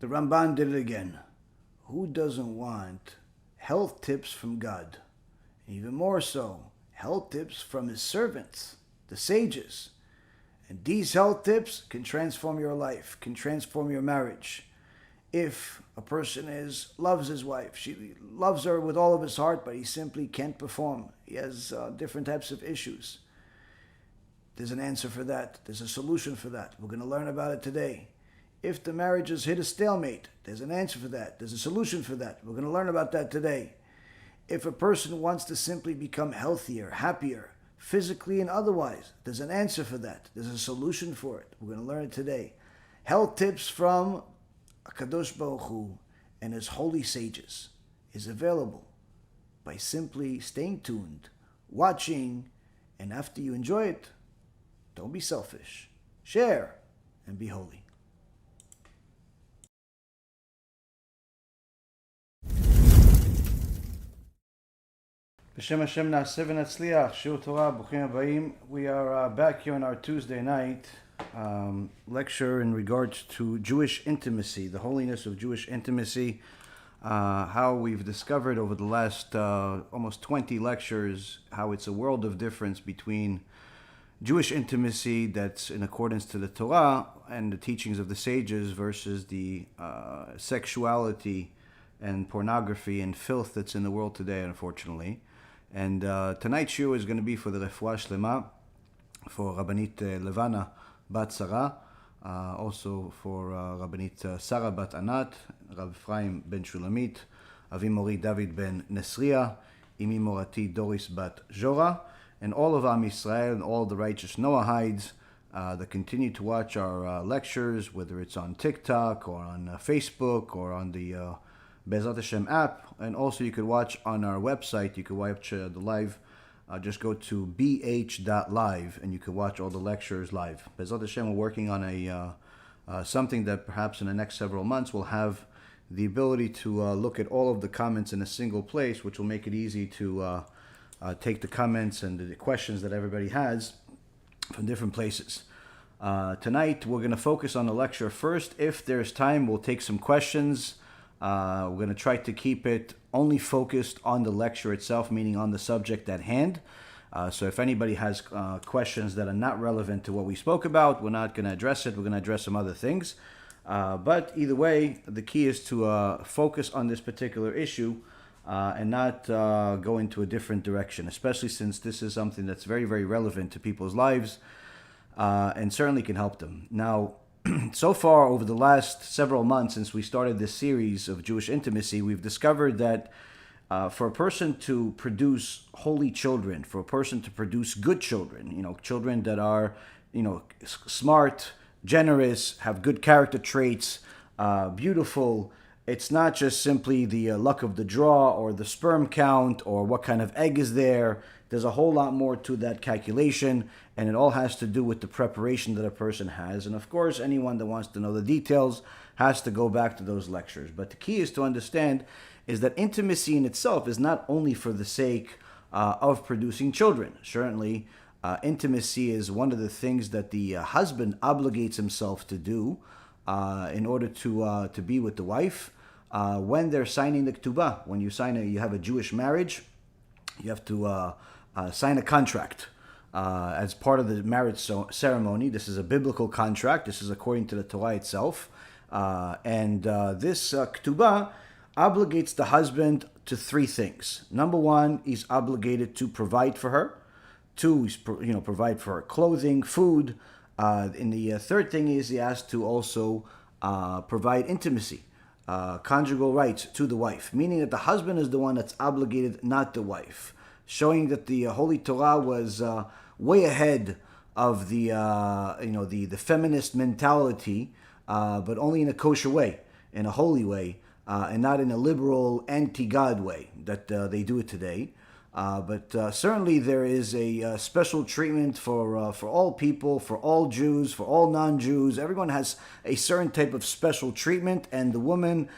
The Ramban did it again. Who doesn't want health tips from God? Even more so, health tips from his servants, the sages. And these health tips can transform your life, can transform your marriage. If a person loves his wife, she loves her with all of his heart, but he simply can't perform. He has different types of issues. There's an answer for that. There's a solution for that. We're going to learn about it today. If the marriage has hit a stalemate, there's an answer for that. There's a solution for that. We're going to learn about that today. If a person wants to simply become healthier, happier, physically and otherwise, there's an answer for that. There's a solution for it. We're going to learn it today. Health tips from HaKodesh Baruch Hu and his holy sages is available by simply staying tuned, watching, and after you enjoy it, don't be selfish. Share and be holy. B'Shem Hashem na'aseh v'natzliach. Shiur Torah, Bruchim Habayim. We are back here on our Tuesday night lecture in regards to Jewish intimacy, the holiness of Jewish intimacy, how we've discovered over the last almost 20 lectures how it's a world of difference between Jewish intimacy that's in accordance to the Torah and the teachings of the sages versus the sexuality and pornography and filth that's in the world today, unfortunately. And tonight's shiur is going to be for the Refuah Shlema, for Rabbanit Levana Bat Sarah, also for Rabbanit Sarah Bat Anat, Rav Ephraim Ben Shulamit, Avi Mori David Ben Nesriya, Imi Morati Doris Bat Jora, and all of Am Yisrael and all the righteous Noahides that continue to watch our lectures, whether it's on TikTok or on Facebook or on the Bezrat Hashem app. And also you could watch on our website. You could watch the live. Just go to bh.live and you can watch all the lectures live. Bezrat Hashem, we're working on a something that perhaps in the next several months will have the ability to look at all of the comments in a single place, which will make it easy to take the comments and the questions that everybody has from different places. Tonight we're going to focus on the lecture first. If there's time, we'll take some questions. We're going to try to keep it only focused on the lecture itself, meaning on the subject at hand. So if anybody has questions that are not relevant to what we spoke about, we're not going to address it. We're going to address some other things. But either way, the key is to focus on this particular issue and not go into a different direction, especially since this is something that's very, very relevant to people's lives and certainly can help them. Now, so far, over the last several months since we started this series of Jewish intimacy, we've discovered that for a person to produce holy children, for a person to produce good children, children that are, smart, generous, have good character traits, beautiful, it's not just simply the luck of the draw or the sperm count or what kind of egg is there. There's a whole lot more to that calculation, and it all has to do with the preparation that a person has. And of course, anyone that wants to know the details has to go back to those lectures. But the key is to understand is that intimacy in itself is not only for the sake of producing children. Certainly, intimacy is one of the things that the husband obligates himself to do in order to be with the wife. When they're signing the Ketubah, when you have a Jewish marriage, you have to sign a contract as part of the marriage ceremony. This is a biblical contract. This is according to the Torah itself. And this Ketubah obligates the husband to three things. Number one, he's obligated to provide for her. Two, he's provide for her clothing, food. And the third thing is he has to also provide intimacy, conjugal rights to the wife, meaning that the husband is the one that's obligated, not the wife, showing that the Holy Torah was way ahead of the feminist mentality, but only in a kosher way, in a holy way, and not in a liberal, anti-God way that they do it today. But certainly there is a special treatment for all people, for all Jews, for all non-Jews. Everyone has a certain type of special treatment, and the woman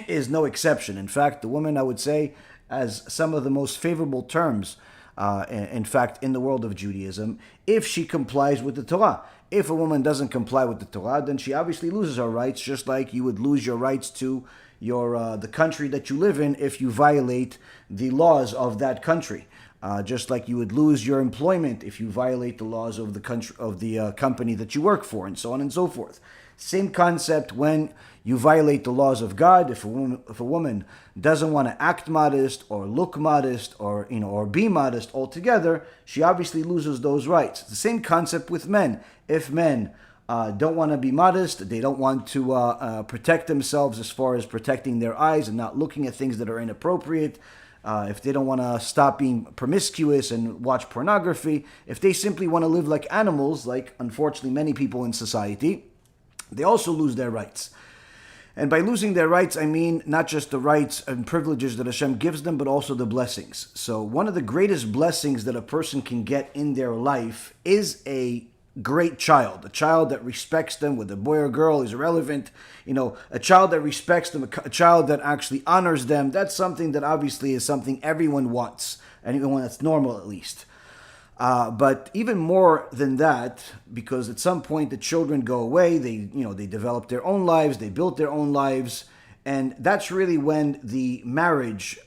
is no exception. In fact, the woman, I would say, has some of the most favorable terms, in fact, in the world of Judaism, if she complies with the Torah. If a woman doesn't comply with the Torah, then she obviously loses her rights, just like you would lose your rights to the country that you live in if you violate the laws of that country. Just like you would lose your employment if you violate the laws of the country of the company that you work for, and so on and so forth. Same concept when you violate the laws of God. If a woman doesn't want to act modest or look modest or be modest altogether, she obviously loses those rights. It's the same concept with men. If men don't want to be modest, they don't want to protect themselves as far as protecting their eyes and not looking at things that are inappropriate, if they don't want to stop being promiscuous and watch pornography, if they simply want to live like animals, like unfortunately many people in society, they also lose their rights. And by losing their rights, I mean not just the rights and privileges that Hashem gives them, but also the blessings. So one of the greatest blessings that a person can get in their life is a great child, a child that respects them, whether a boy or girl is irrelevant, a child that respects them, a child that actually honors them. That's something that obviously is something everyone wants, anyone that's normal at least. But even more than that, because at some point the children go away, they develop their own lives, they build their own lives, and that's really when the marriage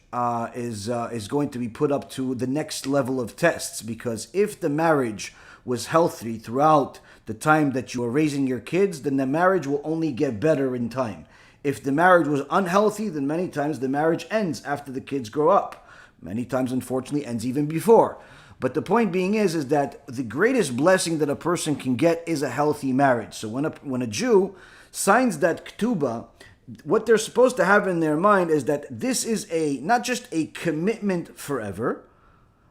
is going to be put up to the next level of tests. Because if the marriage was healthy throughout the time that you are raising your kids, then the marriage will only get better in time. If the marriage was unhealthy, then many times the marriage ends after the kids grow up. Many times, unfortunately, ends even before. But the point being is that the greatest blessing that a person can get is a healthy marriage. So when a Jew signs that Ketubah, what they're supposed to have in their mind is that this is not just a commitment forever,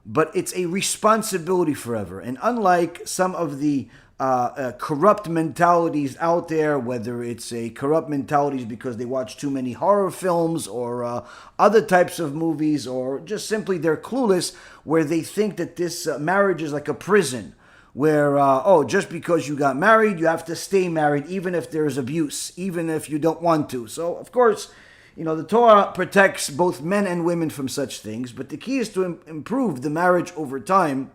but it's a responsibility forever. And unlike some of the corrupt mentalities out there, whether it's a corrupt mentalities because they watch too many horror films or other types of movies, or just simply they're clueless, where they think that this marriage is like a prison, where, just because you got married, you have to stay married, even if there's abuse, even if you don't want to. So, of course, the Torah protects both men and women from such things, but the key is to improve the marriage over time.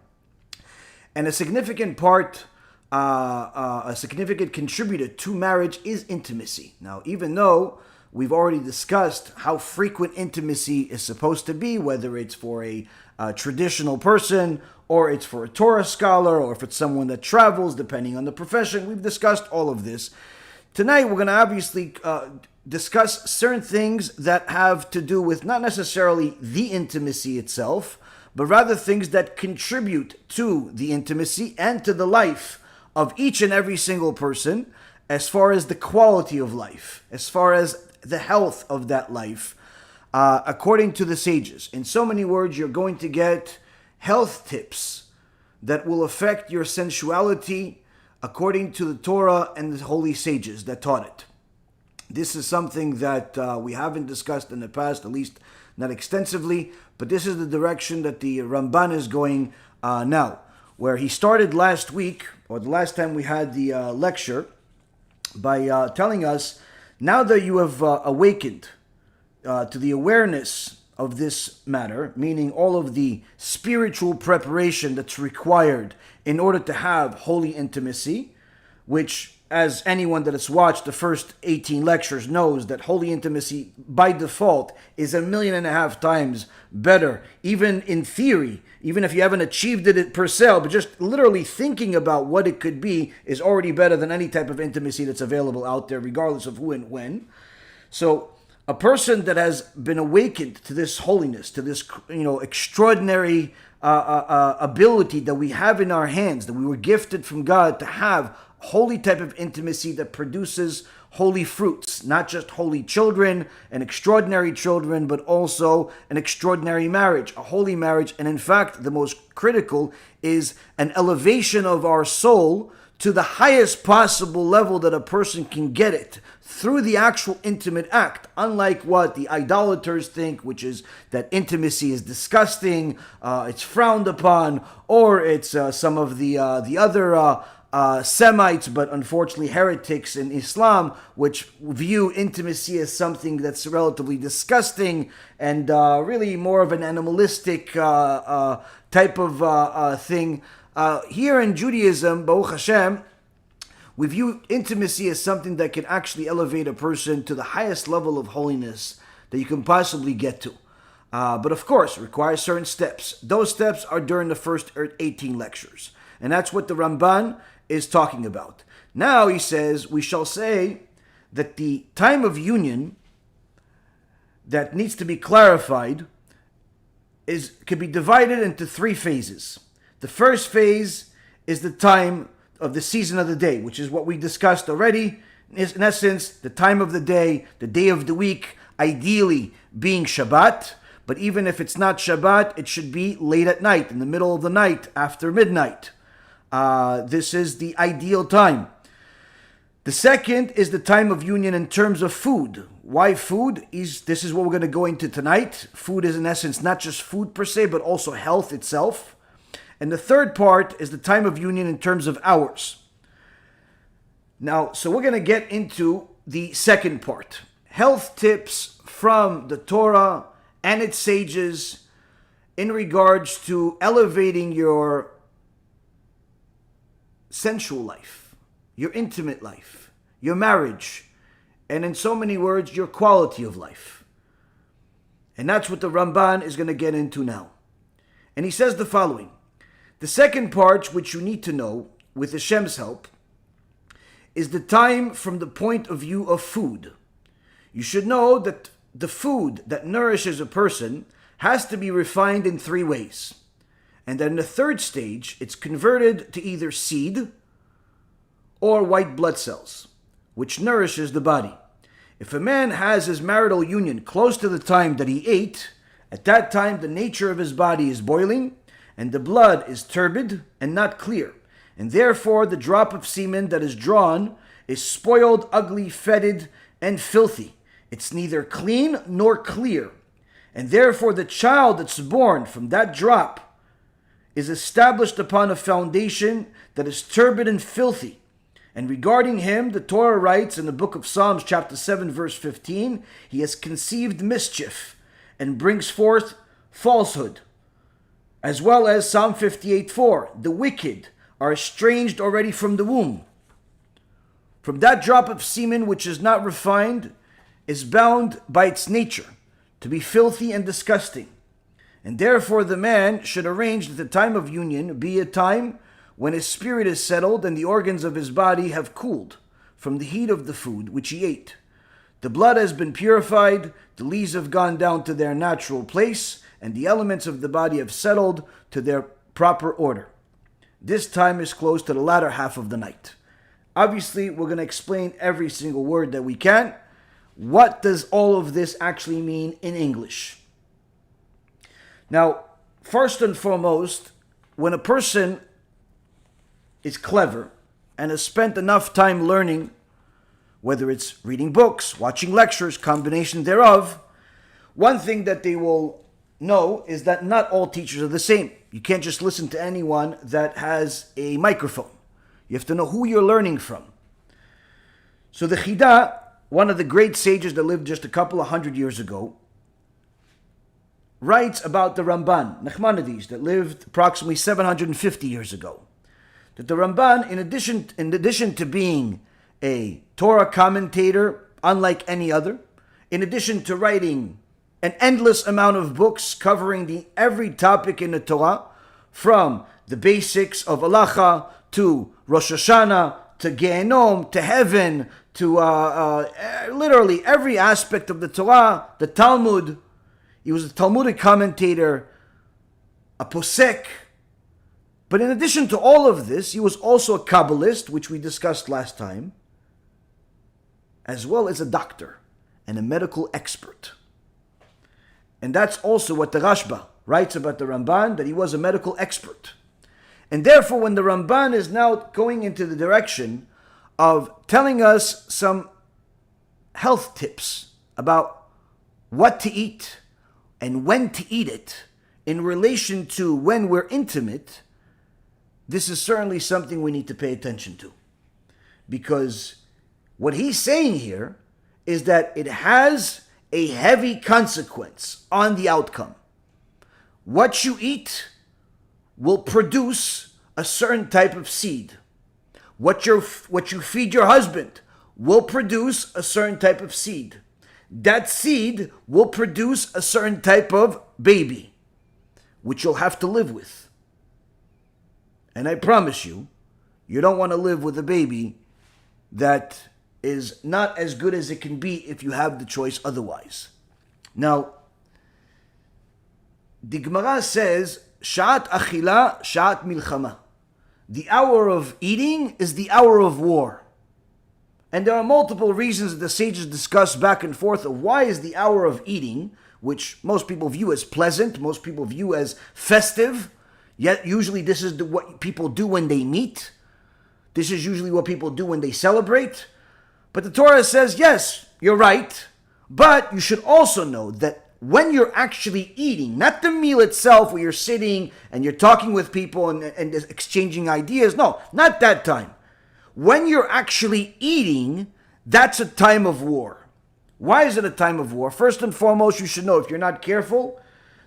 And a significant part, a significant contributor to marriage is intimacy. Now, even though we've already discussed how frequent intimacy is supposed to be, whether it's for a traditional person, or it's for a Torah scholar, or if it's someone that travels, depending on the profession, we've discussed all of this. Tonight, we're going to obviously discuss certain things that have to do with not necessarily the intimacy itself, but rather things that contribute to the intimacy and to the life of each and every single person, as far as the quality of life, as far as the health of that life, according to the sages. In so many words, you're going to get health tips that will affect your sensuality according to the Torah and the holy sages that taught it. This is something that we haven't discussed in the past, at least not extensively, but this is the direction that the Ramban is going now, where he started last week, or the last time we had the lecture, by telling us, now that you have awakened to the awareness of this matter, meaning all of the spiritual preparation that's required in order to have holy intimacy, which, as anyone that has watched the first 18 lectures knows, that holy intimacy by default is 1.5 million times better, even in theory, even if you haven't achieved it per se, but just literally thinking about what it could be is already better than any type of intimacy that's available out there, regardless of who and when. So a person that has been awakened to this holiness, to this extraordinary ability that we have in our hands, that we were gifted from God to have holy type of intimacy that produces holy fruits, not just holy children and extraordinary children, but also an extraordinary marriage, a holy marriage. And in fact, the most critical is an elevation of our soul to the highest possible level that a person can get it through the actual intimate act, unlike what the idolaters think, which is that intimacy is disgusting, it's frowned upon, or it's some of the other Semites, but unfortunately heretics in Islam, which view intimacy as something that's relatively disgusting and really more of an animalistic type of thing. Here in Judaism, Baruch Hashem, We view intimacy as something that can actually elevate a person to the highest level of holiness that you can possibly get to. But of course, it requires certain steps. Those steps are during the first 18 lectures. And that's what the Ramban is talking about. Now he says, we shall say that the time of union that needs to be clarified can be divided into 3 phases. The first phase is the time of the season of the day, which is what we discussed already. Is in essence the time of the day of the week, ideally being Shabbat. But even if it's not Shabbat, it should be late at night, in the middle of the night, after midnight. This is the ideal time. The second is the time of union in terms of food. Why food? This is what we're going to go into tonight. Food is in essence not just food per se, but also health itself. And the third part is the time of union in terms of hours. Now, so we're going to get into the second part. Health tips from the Torah and its sages in regards to elevating your sensual life, your intimate life, your marriage, and in so many words, your quality of life. And that's what the Ramban is going to get into now. And he says the following. The second part, which you need to know, with Hashem's help, is the time from the point of view of food. You should know that the food that nourishes a person has to be refined in 3 ways. And then in the third stage, it's converted to either seed or white blood cells, which nourishes the body. If a man has his marital union close to the time that he ate, at that time the nature of his body is boiling, and the blood is turbid and not clear. And therefore the drop of semen that is drawn is spoiled, ugly, fetid, and filthy. It's neither clean nor clear. And therefore the child that's born from that drop is established upon a foundation that is turbid and filthy. And regarding him, the Torah writes in the book of Psalms, chapter 7, verse 15, he has conceived mischief and brings forth falsehood. As well as Psalm 58:4, the wicked are estranged already from the womb. From that drop of semen which is not refined, is bound by its nature to be filthy and disgusting. And therefore the man should arrange that the time of union be a time when his spirit is settled and the organs of his body have cooled from the heat of the food which he ate. The blood has been purified, the lees have gone down to their natural place, and the elements of the body have settled to their proper order. This time is close to the latter half of the night. Obviously, we're going to explain every single word that we can. What does all of this actually mean in English? Now, first and foremost, when a person is clever and has spent enough time learning, whether it's reading books, watching lectures, combination thereof, one thing that they will know is that not all teachers are the same. You can't just listen to anyone that has a microphone. You have to know who you're learning from. So the Chida, one of the great sages that lived just a couple of 100 years ago, writes about the Ramban, Nachmanides, that lived approximately 750 years ago. That the Ramban, in addition to being a Torah commentator unlike any other, in addition to writing an endless amount of books covering every topic in the Torah, from the basics of halacha to Rosh Hashanah, to Gehenom, to heaven, to literally every aspect of the Torah, the Talmud. He was a Talmudic commentator, a Posek. But in addition to all of this, he was also a Kabbalist, which we discussed last time, as well as a doctor and a medical expert. And that's also what the Rashba writes about the Ramban, that he was a medical expert. And therefore, when the Ramban is now going into the direction of telling us some health tips about what to eat and when to eat it in relation to when we're intimate, this is certainly something we need to pay attention to. Because what he's saying here is that it has a heavy consequence on the outcome. What you eat will produce a certain type of seed. What you feed your husband will produce a certain type of seed. That seed will produce a certain type of baby, which you'll have to live with. And I promise you, you don't want to live with a baby that is not as good as it can be if you have the choice otherwise. Now, the Gemara says, Sha'at achila, sha'at milchama. The hour of eating is the hour of war. And there are multiple reasons that the sages discuss back and forth of why is the hour of eating, which most people view as pleasant, most people view as festive, yet usually this is what people do when they meet. This is usually what people do when they celebrate. But the Torah says, yes, you're right, but you should also know that when you're actually eating, not the meal itself where you're sitting and you're talking with people and exchanging ideas, no, not that time. When you're actually eating, that's a time of war. Why is it a time of war? First and foremost, you should know if you're not careful,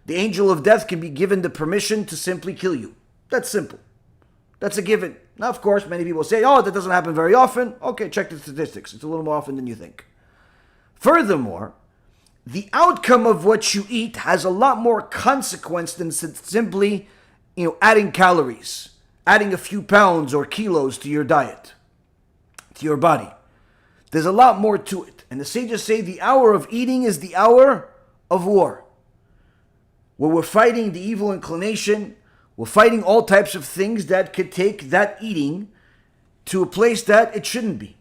the angel of death can be given the permission to simply kill you. That's simple. That's a given. Now, of course, many people say, oh, that doesn't happen very often. Okay, check the statistics. It's a little more often than you think. Furthermore, the outcome of what you eat has a lot more consequence than simply, adding calories, adding a few pounds or kilos to your diet, to your body. There's a lot more to it. And the sages say the hour of eating is the hour of war, where we're fighting the evil inclination. We're fighting all types of things that could take that eating to a place that it shouldn't be.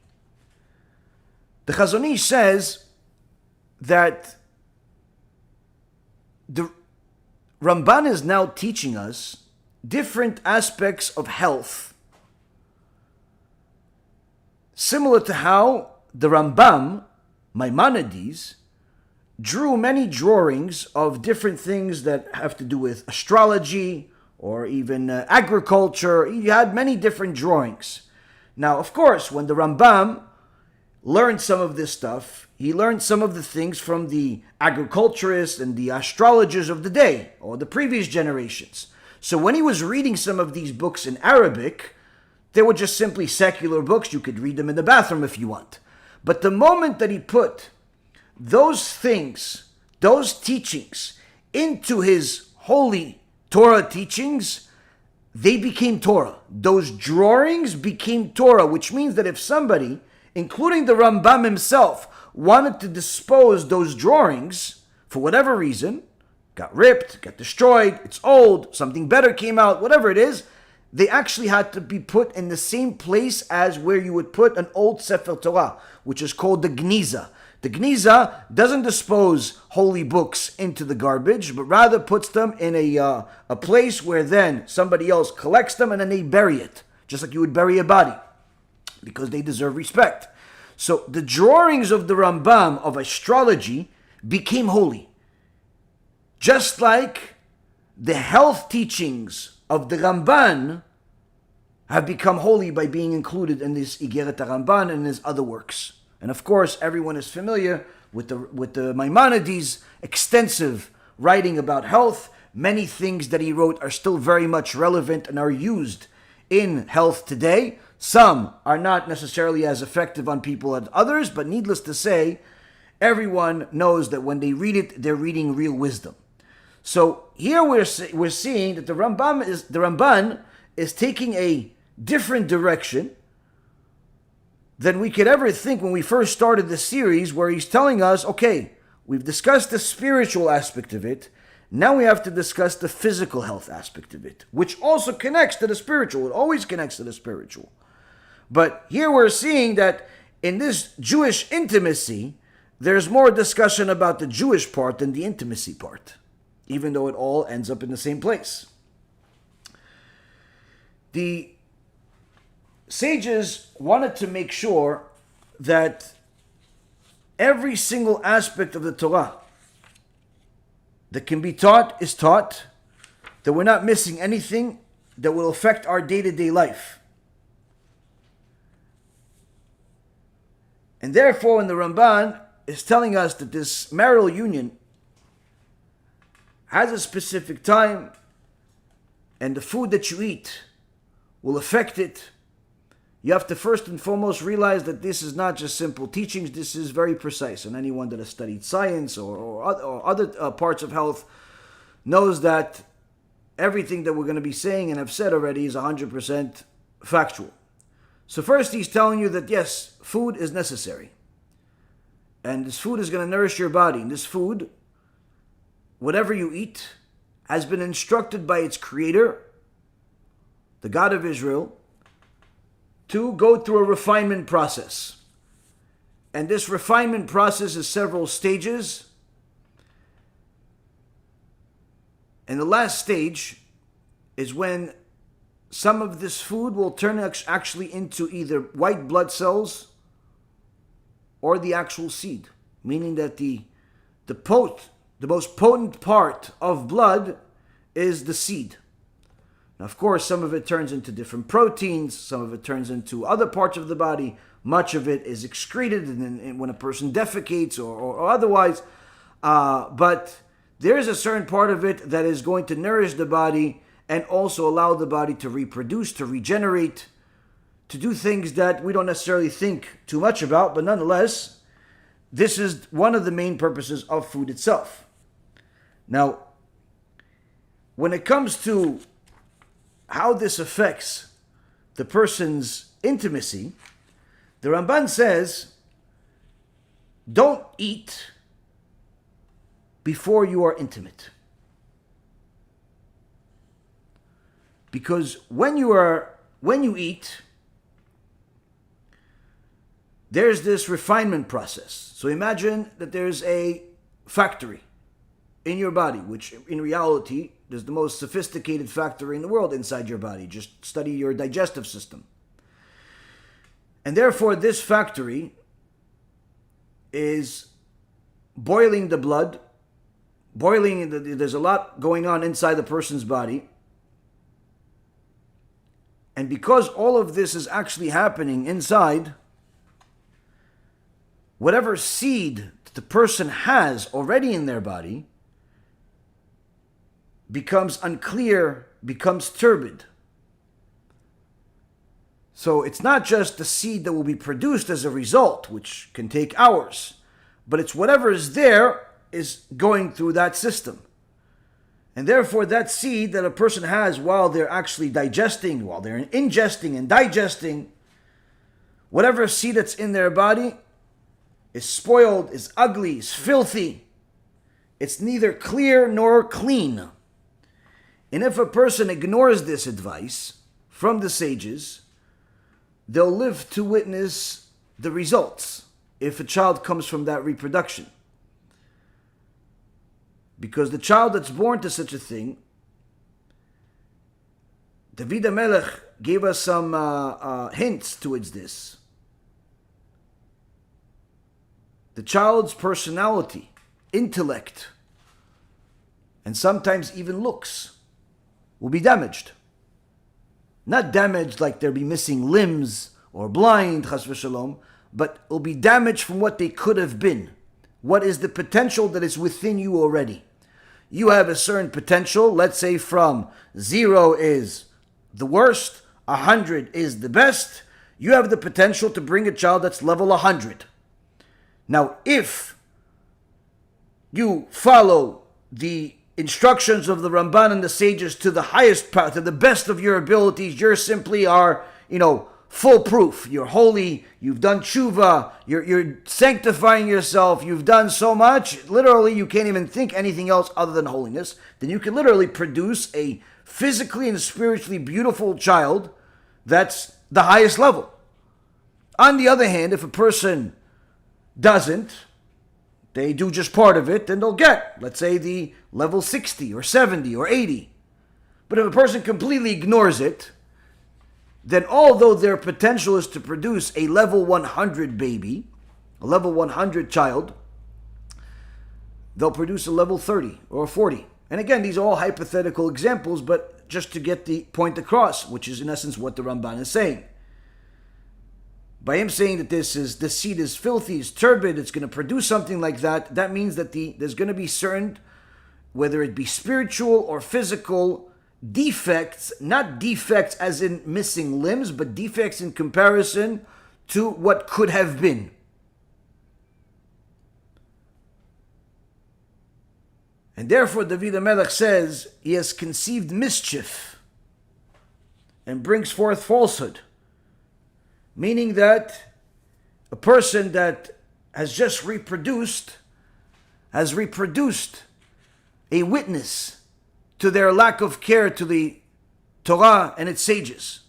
The Chazon says that the Ramban is now teaching us different aspects of health, similar to how the Rambam, Maimonides, drew many drawings of different things that have to do with astrology, or even agriculture. He had many different drawings. Now, of course, when the Rambam learned some of this stuff, he learned some of the things from the agriculturists and the astrologers of the day, or the previous generations. So when he was reading some of these books in Arabic, they were just simply secular books. You could read them in the bathroom if you want. But the moment that he put those things, those teachings, into his holy Torah teachings, they became Torah. Those drawings became Torah, which means that if somebody, including the Rambam himself, wanted to dispose those drawings, for whatever reason, got ripped, got destroyed, it's old, something better came out, whatever it is, they actually had to be put in the same place as where you would put an old Sefer Torah, which is called the Geniza. The Geniza doesn't dispose holy books into the garbage, but rather puts them in a place where then somebody else collects them and then they bury it, just like you would bury a body, because they deserve respect. So the drawings of the Rambam of astrology became holy, just like the health teachings of the Ramban have become holy by being included in this Iggeret Ramban and his other works. And of course, everyone is familiar with the Maimonides' extensive writing about health. Many things that he wrote are still very much relevant and are used in health today. Some are not necessarily as effective on people as others, but needless to say, everyone knows that when they read it, they're reading real wisdom. So here we're seeing that the Ramban is taking a different direction than we could ever think when we first started the series, where he's telling us, okay, we've discussed the spiritual aspect of it, now we have to discuss the physical health aspect of it, which also connects to the spiritual. It always connects to the spiritual. But here we're seeing that in this Jewish intimacy, there's more discussion about the Jewish part than the intimacy part, even though it all ends up in the same place. The sages wanted to make sure that every single aspect of the Torah that can be taught is taught, that we're not missing anything that will affect our day-to-day life. And therefore, when the Ramban is telling us that this marital union has a specific time, and the food that you eat will affect it, you have to first and foremost realize that this is not just simple teachings, this is very precise. And anyone that has studied science or other parts of health knows that everything that we're going to be saying and have said already is 100% factual. So first he's telling you that yes, food is necessary. And this food is going to nourish your body. And this food, whatever you eat, has been instructed by its creator, the God of Israel, to go through a refinement process. And this refinement process is several stages. And the last stage is when some of this food will turn actually into either white blood cells or the actual seed. Meaning that the most potent part of blood is the seed. Now, of course, some of it turns into different proteins, some of it turns into other parts of the body, much of it is excreted when a person defecates or otherwise, but there is a certain part of it that is going to nourish the body and also allow the body to reproduce, to regenerate, to do things that we don't necessarily think too much about, but nonetheless, this is one of the main purposes of food itself. Now, when it comes to how this affects the person's intimacy, the Ramban says, don't eat before you are intimate. Because when you eat, there's this refinement process. So imagine that there's a factory in your body, which in reality is the most sophisticated factory in the world inside your body. Just study your digestive system. And therefore, this factory is boiling the blood, there's a lot going on inside the person's body. And because all of this is actually happening inside, whatever seed the person has already in their body becomes unclear, becomes turbid. So it's not just the seed that will be produced as a result, which can take hours, but it's whatever is there is going through that system. And therefore that seed that a person has while they're actually digesting, while they're ingesting and digesting, whatever seed that's in their body is spoiled, is ugly, is filthy. It's neither clear nor clean. And if a person ignores this advice from the sages, they'll live to witness the results if a child comes from that reproduction. Because the child that's born to such a thing, David HaMelech gave us some hints towards this. The child's personality, intellect, and sometimes even looks will be damaged. Not damaged like they'll be missing limbs or blind, chas v'shalom, but will be damaged from what they could have been. What is the potential that is within you already? You have a certain potential, let's say from 0 is the worst, 100 is the best. You have the potential to bring a child that's level 100. Now, if you follow the instructions of the Ramban and the sages to the highest power, to the best of your abilities, you simply are, foolproof. You're holy, you've done tshuva, you're sanctifying yourself, you've done so much, literally you can't even think anything else other than holiness, then you can literally produce a physically and spiritually beautiful child that's the highest level. On the other hand, if a person doesn't, they do just part of it, then they'll get, let's say, the level 60 or 70 or 80. But if a person completely ignores it, then although their potential is to produce a level 100 baby, a level 100 child, they'll produce a level 30 or 40. And again, these are all hypothetical examples, but just to get the point across, which is in essence what the Ramban is saying. By him saying that the seed is filthy, is turbid, it's going to produce something like that, that means that there's going to be certain, whether it be spiritual or physical, defects, not defects as in missing limbs, but defects in comparison to what could have been. And therefore, David HaMelech says he has conceived mischief and brings forth falsehood. Meaning that a person that has just reproduced has reproduced a witness to their lack of care to the Torah and its sages.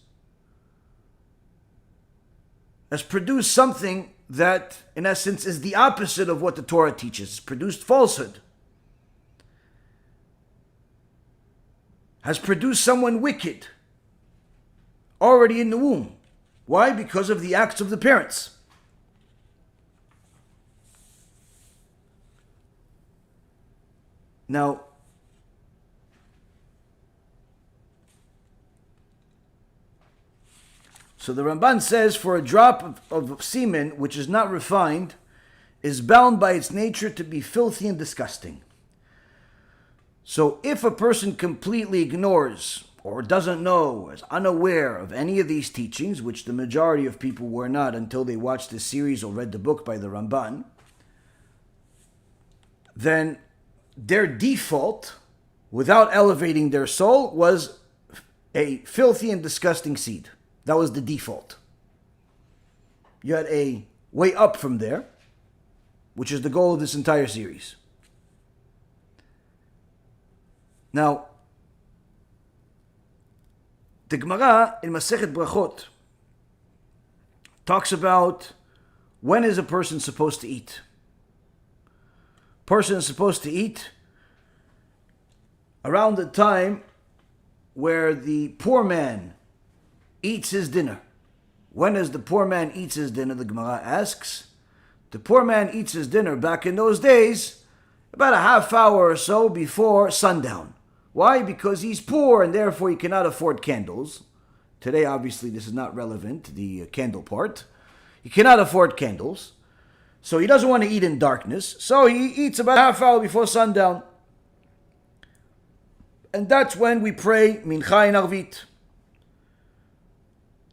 Has produced something that, in essence, is the opposite of what the Torah teaches. It's produced falsehood. Has produced someone wicked already in the womb. Why? Because of the acts of the parents. Now, so the Ramban says, for a drop of semen which is not refined is bound by its nature to be filthy and disgusting. So if a person completely ignores or doesn't know, is unaware of any of these teachings, which the majority of people were not until they watched this series or read the book by the Ramban, then their default, without elevating their soul, was a filthy and disgusting seed. That was the default. You had a way up from there, which is the goal of this entire series. Now, the Gemara in Masechet Berachot talks about when is a person supposed to eat. Person is supposed to eat around the time where the poor man eats his dinner. When is the poor man eats his dinner? The Gemara asks. The poor man eats his dinner back in those days about a half hour or so before sundown. Why? Because he's poor and therefore he cannot afford candles. Today, obviously, this is not relevant, the candle part. He cannot afford candles. So he doesn't want to eat in darkness. So he eats about a half hour before sundown. And that's when we pray Mincha and Arvit.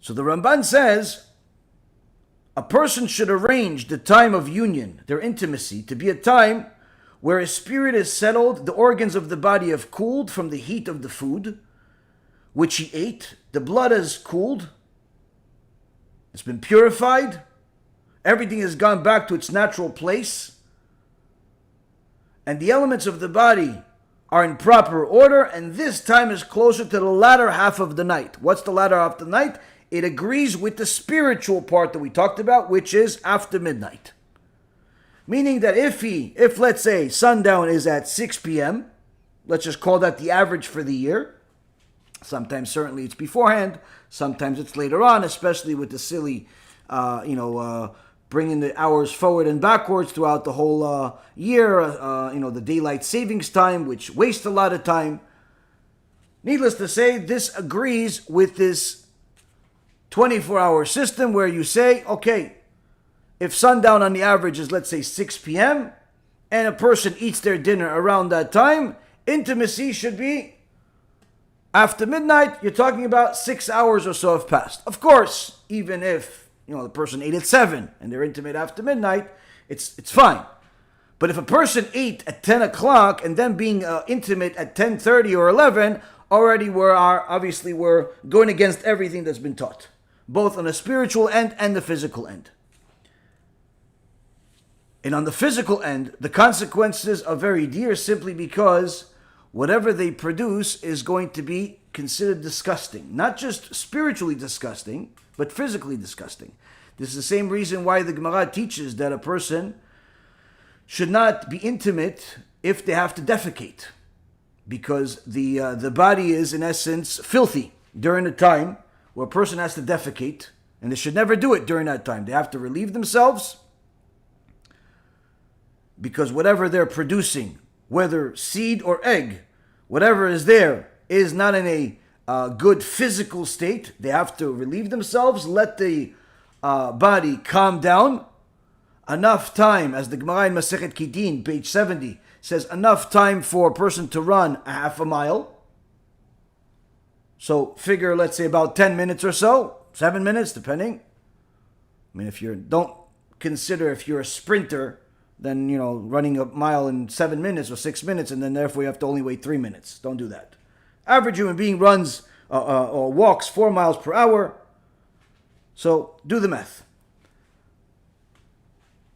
So the Ramban says, a person should arrange the time of union, their intimacy, to be a time where his spirit is settled, the organs of the body have cooled from the heat of the food which he ate, the blood has cooled, it's been purified, everything has gone back to its natural place, and the elements of the body are in proper order, and this time is closer to the latter half of the night. What's the latter half of the night? It agrees with the spiritual part that we talked about, which is after midnight. Meaning that if let's say sundown is at 6 p.m., let's just call that the average for the year. Sometimes certainly it's beforehand, sometimes it's later on, especially with the silly, bringing the hours forward and backwards throughout the whole year, the daylight savings time, which wastes a lot of time. Needless to say, this agrees with this 24-hour system where you say, okay, if sundown on the average is, let's say, 6 p.m., and a person eats their dinner around that time, intimacy should be after midnight. You're talking about 6 hours or so have passed. Of course, even if the person ate at 7 and they're intimate after midnight, it's fine. But if a person ate at 10 o'clock and then being intimate at 10:30 or 11, already we're going against everything that's been taught, both on the spiritual end and the physical end. And on the physical end, the consequences are very dear simply because whatever they produce is going to be considered disgusting. Not just spiritually disgusting, but physically disgusting. This is the same reason why the Gemara teaches that a person should not be intimate if they have to defecate. Because the body is, in essence, filthy during the time where a person has to defecate. And they should never do it during that time. They have to relieve themselves, because whatever they're producing, whether seed or egg, whatever is there is not in a good physical state. They have to relieve themselves, let the body calm down. Enough time, as the Gemara in Masechet Gittin, page 70, says enough time for a person to run a half a mile. So figure, let's say about 10 minutes or so, 7 minutes, depending. I mean, don't consider if you're a sprinter, then, running a mile in 7 minutes or 6 minutes, and then therefore you have to only wait 3 minutes. Don't do that. Average human being runs or walks 4 miles per hour. So do the math.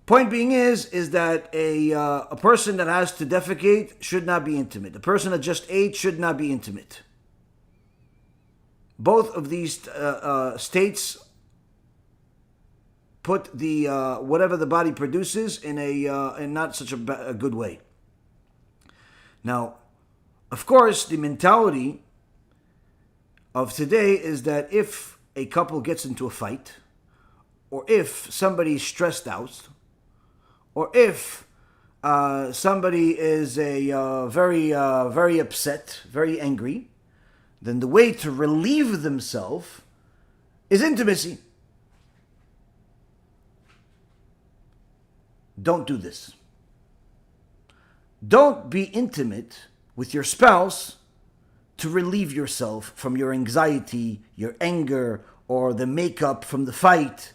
Point being is that a person that has to defecate should not be intimate. A person that just ate should not be intimate. Both of these states put the whatever the body produces in not such a good way. Now, of course, the mentality of today is that if a couple gets into a fight, or if somebody's stressed out, or if somebody is very upset, very angry, then the way to relieve themselves is intimacy. Don't do this. Don't be intimate with your spouse to relieve yourself from your anxiety, your anger, or the makeup from the fight.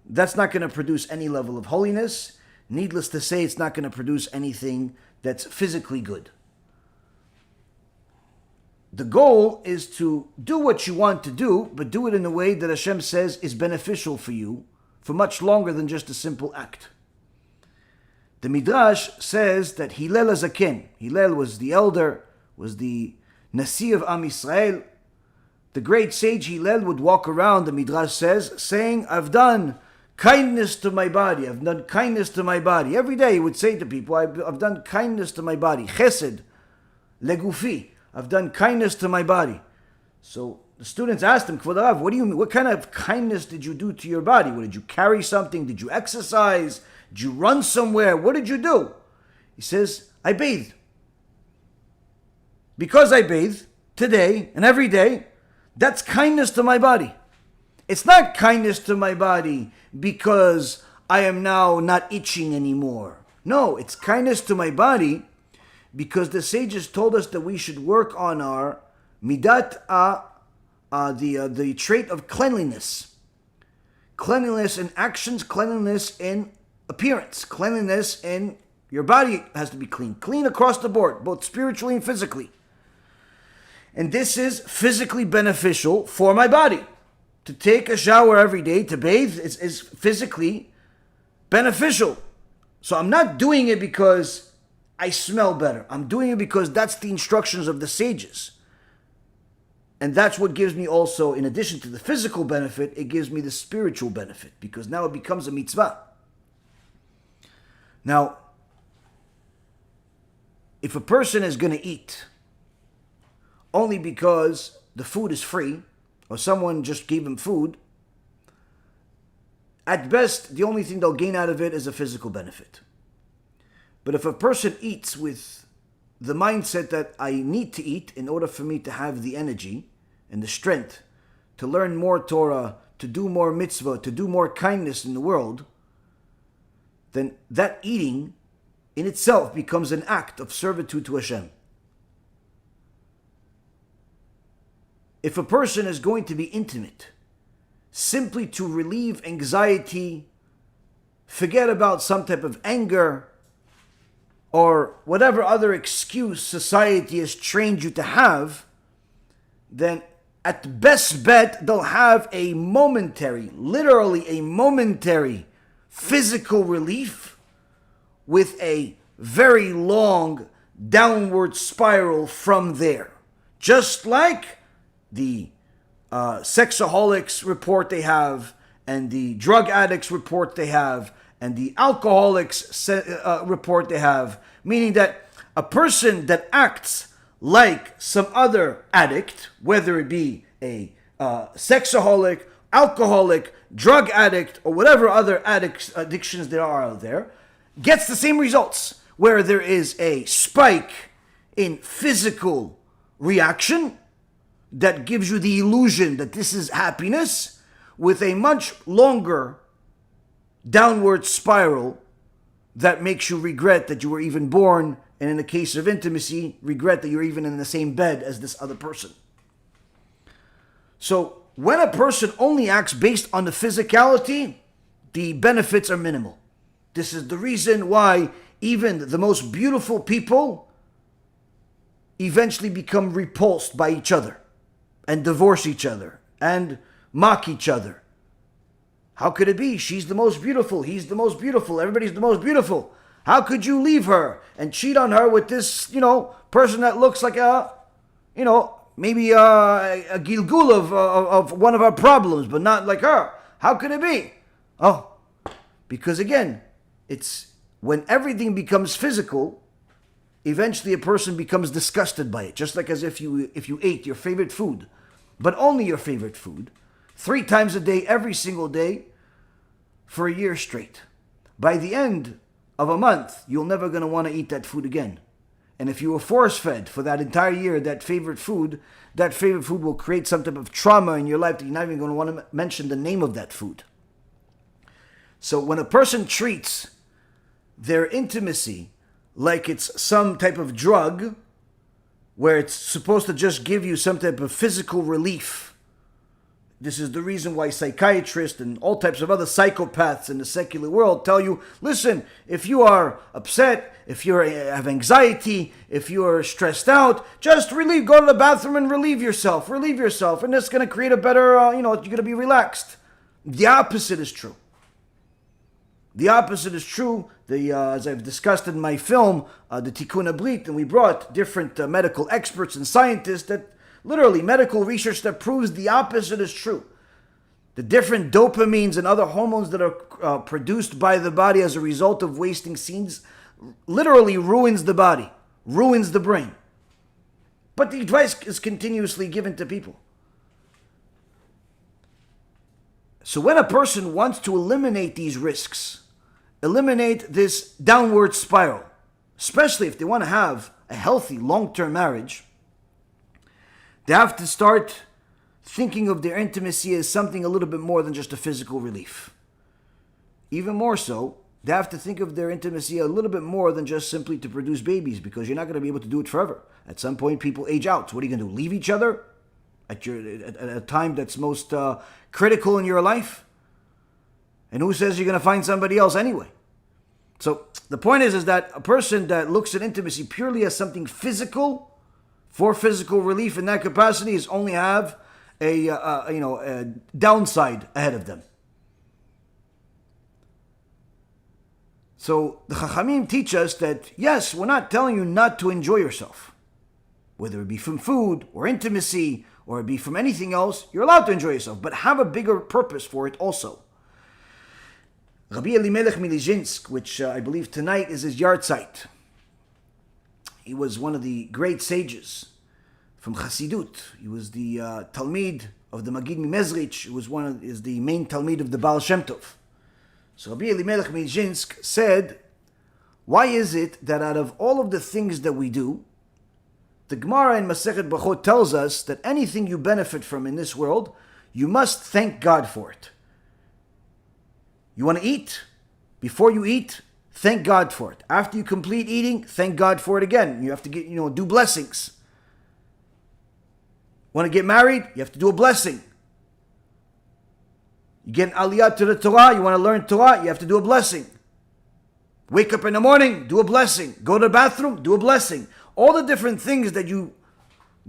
That's not going to produce any level of holiness. Needless to say, it's not going to produce anything that's physically good. The goal is to do what you want to do, but do it in a way that Hashem says is beneficial for you for much longer than just a simple act. The Midrash says that Hillel Hazaken, Hillel was the elder, was the Nasi of Am Yisrael. The great sage Hillel would walk around, the Midrash says, saying, I've done kindness to my body. I've done kindness to my body. Every day he would say to people, I've done kindness to my body. Chesed, legufi. I've done kindness to my body. So the students asked him, Kvod Rav, what do you mean? What kind of kindness did you do to your body? What, did you carry something? Did you exercise? Did you run somewhere? What did you do? He says, I bathed. Because I bathe today and every day, that's kindness to my body. It's not kindness to my body because I am now not itching anymore. No, it's kindness to my body because the sages told us that we should work on our midat, the trait of cleanliness. Cleanliness in actions, cleanliness in appearance, cleanliness in your body has to be clean. Clean across the board, both spiritually and physically. And this is physically beneficial for my body. To take a shower every day, to bathe, is physically beneficial. So I'm not doing it because I smell better. I'm doing it because that's the instructions of the sages. And that's what gives me also, in addition to the physical benefit, it gives me the spiritual benefit. Because now it becomes a mitzvah. Now, if a person is going to eat only because the food is free, or someone just gave him food, at best, the only thing they'll gain out of it is a physical benefit. But if a person eats with the mindset that I need to eat in order for me to have the energy and the strength to learn more Torah, to do more mitzvah, to do more kindness in the world, then that eating in itself becomes an act of servitude to Hashem. If a person is going to be intimate, simply to relieve anxiety, forget about some type of anger, or whatever other excuse society has trained you to have, then at best bet, they'll have a momentary, literally a momentary physical relief with a very long downward spiral from there. Just like the sexaholics report they have, and the drug addicts report they have, and the alcoholics report they have, meaning that a person that acts like some other addict, whether it be a sexaholic, alcoholic, drug addict, or whatever other addictions there are out there, gets the same results, where there is a spike in physical reaction that gives you the illusion that this is happiness, with a much longer downward spiral that makes you regret that you were even born, and in the case of intimacy, regret that you're even in the same bed as this other person. So when a person only acts based on the physicality, the benefits are minimal. This is the reason why even the most beautiful people eventually become repulsed by each other and divorce each other and mock each other. How could it be? She's the most beautiful. He's the most beautiful. Everybody's the most beautiful. How could you leave her and cheat on her with this, person that looks like maybe a gilgul of one of our problems, but not like her? How could it be? Oh, because again, it's when everything becomes physical, eventually a person becomes disgusted by it. Just like as if you ate your favorite food, but only your favorite food, 3 times a day, every single day, for a year straight. By the end of a month, you're never going to want to eat that food again. And if you were force-fed for that entire year that favorite food will create some type of trauma in your life that you're not even going to want to mention the name of that food. So when a person treats their intimacy like it's some type of drug, where it's supposed to just give you some type of physical relief, this is the reason why psychiatrists and all types of other psychopaths in the secular world tell you, listen, if you are upset, if you have anxiety, if you are stressed out, just go to the bathroom and relieve yourself, and it's going to create a better, you're going to be relaxed. The opposite is true. The opposite is true. As I've discussed in my film, the Tikkun Abrit, and we brought different medical experts and scientists that literally medical research that proves the opposite is true. The different dopamines and other hormones that are produced by the body as a result of wasting seeds literally ruins the body, ruins the brain. But the advice is continuously given to people. So when a person wants to eliminate these risks, eliminate this downward spiral, especially if they want to have a healthy long-term marriage, they have to start thinking of their intimacy as something a little bit more than just a physical relief. Even more so, they have to think of their intimacy a little bit more than just simply to produce babies, because you're not going to be able to do it forever. At some point, people age out. So what are you going to do? Leave each other at a time that's most critical in your life? And who says you're going to find somebody else anyway? So the point is that a person that looks at intimacy purely as something physical, for physical relief in that capacity, is only have a downside ahead of them. So the Chachamim teach us that, yes, we're not telling you not to enjoy yourself. Whether it be from food or intimacy or it be from anything else, you're allowed to enjoy yourself, but have a bigger purpose for it also. Rabbi Elimelech Milizhinsk, which I believe tonight is his yahrzeit. He was one of the great sages from Chassidut. He was the Talmid of the Magid Mimezrich. He is the main Talmid of the Baal Shem Tov. So Rabbi Elimelech Milizhinsk said, why is it that out of all of the things that we do, the Gemara in Masechet Brachot tells us that anything you benefit from in this world, you must thank God for it. You want to eat? Before you eat, thank God for it. After you complete eating, thank God for it again. You have to do blessings. Want to get married? You have to do a blessing. You get an aliyah to the Torah, you want to learn Torah, you have to do a blessing. Wake up in the morning, do a blessing. Go to the bathroom, do a blessing. All the different things that you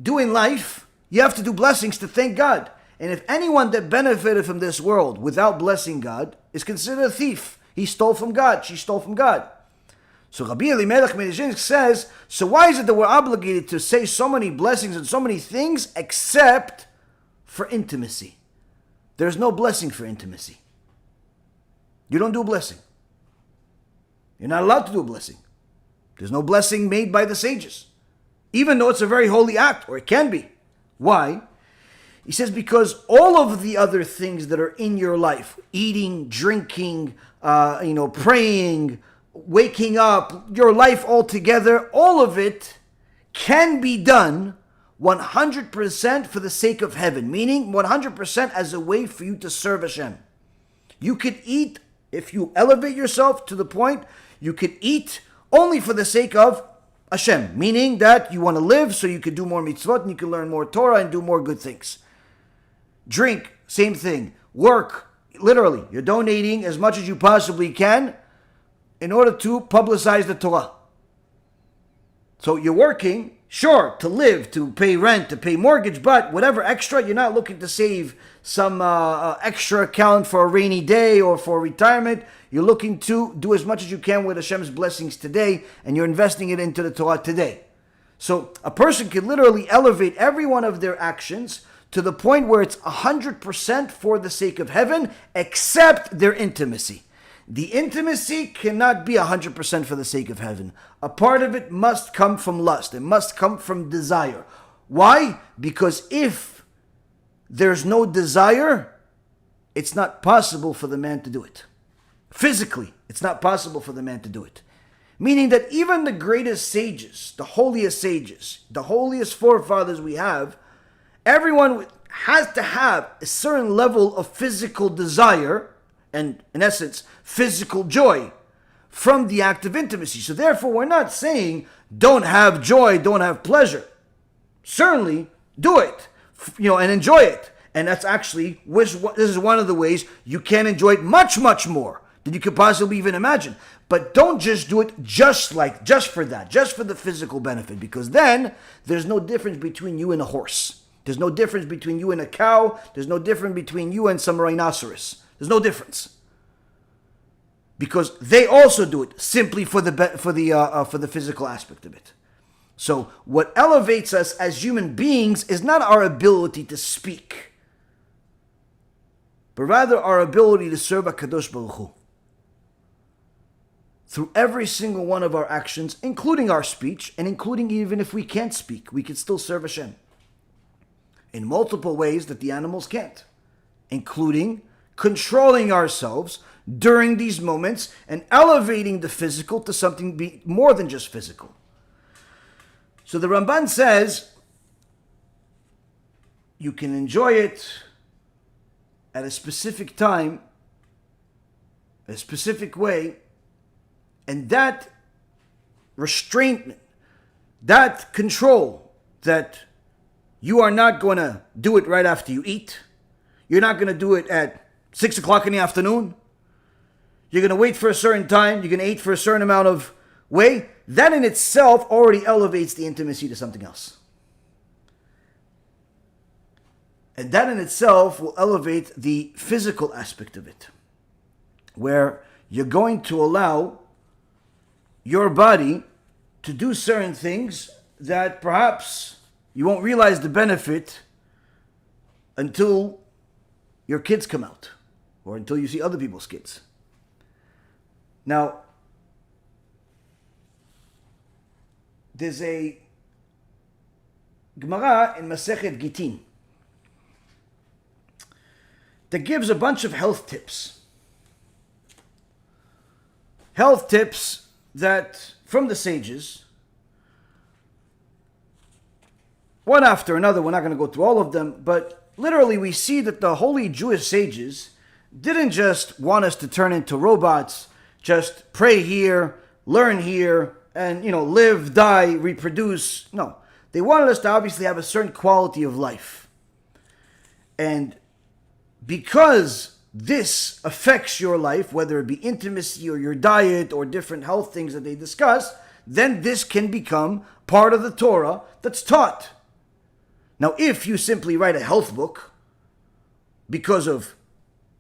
do in life, you have to do blessings to thank God. And if anyone that benefited from this world without blessing God is considered a thief. He stole from God, she stole from God. So Rabbi Elimelech Milizhinsk says, so why is it that we're obligated to say so many blessings and so many things except for intimacy? There's no blessing for intimacy. You don't do a blessing. You're not allowed to do a blessing. There's no blessing made by the sages, even though it's a very holy act, or it can be. Why? He says because all of the other things that are in your life, eating, drinking, praying, waking up, your life altogether, all of it can be done 100% for the sake of heaven, meaning 100% as a way for you to serve Hashem. You could eat, if you elevate yourself to the point, you could eat only for the sake of Hashem, meaning that you want to live so you could do more mitzvot and you can learn more Torah and do more good things. Drink, same thing. Work, literally, you're donating as much as you possibly can in order to publicize the Torah. So you're working, sure, to live, to pay rent, to pay mortgage, but whatever extra, you're not looking to save some extra account for a rainy day or for retirement. You're looking to do as much as you can with Hashem's blessings today, and you're investing it into the Torah today. So a person can literally elevate every one of their actions to the point where it's 100% for the sake of heaven, except their intimacy. The intimacy cannot be 100% for the sake of heaven. A part of it must come from lust. It must come from desire. Why? Because if there's no desire, it's not possible for the man to do it. Physically, it's not possible for the man to do it. Meaning that even the greatest sages, the holiest forefathers we have, everyone has to have a certain level of physical desire and, in essence, physical joy from the act of intimacy. So therefore, we're not saying don't have joy, don't have pleasure. Certainly, do it, and enjoy it. And that's actually, this is one of the ways you can enjoy it much, much more than you could possibly even imagine. But don't just do it just for that, just for the physical benefit, because then there's no difference between you and a horse. There's no difference between you and a cow. There's no difference between you and some rhinoceros. There's no difference, because they also do it simply for the physical aspect of it. So what elevates us as human beings is not our ability to speak, but rather our ability to serve HaKodesh Baruch Hu. Through every single one of our actions, including our speech, and including even if we can't speak, we can still serve Hashem in multiple ways that the animals can't, including controlling ourselves during these moments and elevating the physical to something more than just physical. So the Ramban says you can enjoy it at a specific time, a specific way, and that restraint, that control, that you are not going to do it right after you eat. You're not going to do it at 6 o'clock in the afternoon. You're going to wait for a certain time. You're going to eat for a certain amount of way. That in itself already elevates the intimacy to something else. And that in itself will elevate the physical aspect of it, where you're going to allow your body to do certain things that perhaps you won't realize the benefit until your kids come out, or until you see other people's kids. Now, there's a Gemara in Masechet Gittin that gives a bunch of health tips. Health tips that, from the sages, one after another. We're not going to go through all of them, but literally we see that the holy Jewish sages didn't just want us to turn into robots, just pray here, learn here, and, live, die, reproduce. No, they wanted us to obviously have a certain quality of life. And because this affects your life, whether it be intimacy or your diet or different health things that they discuss, then this can become part of the Torah that's taught. Now, if you simply write a health book because of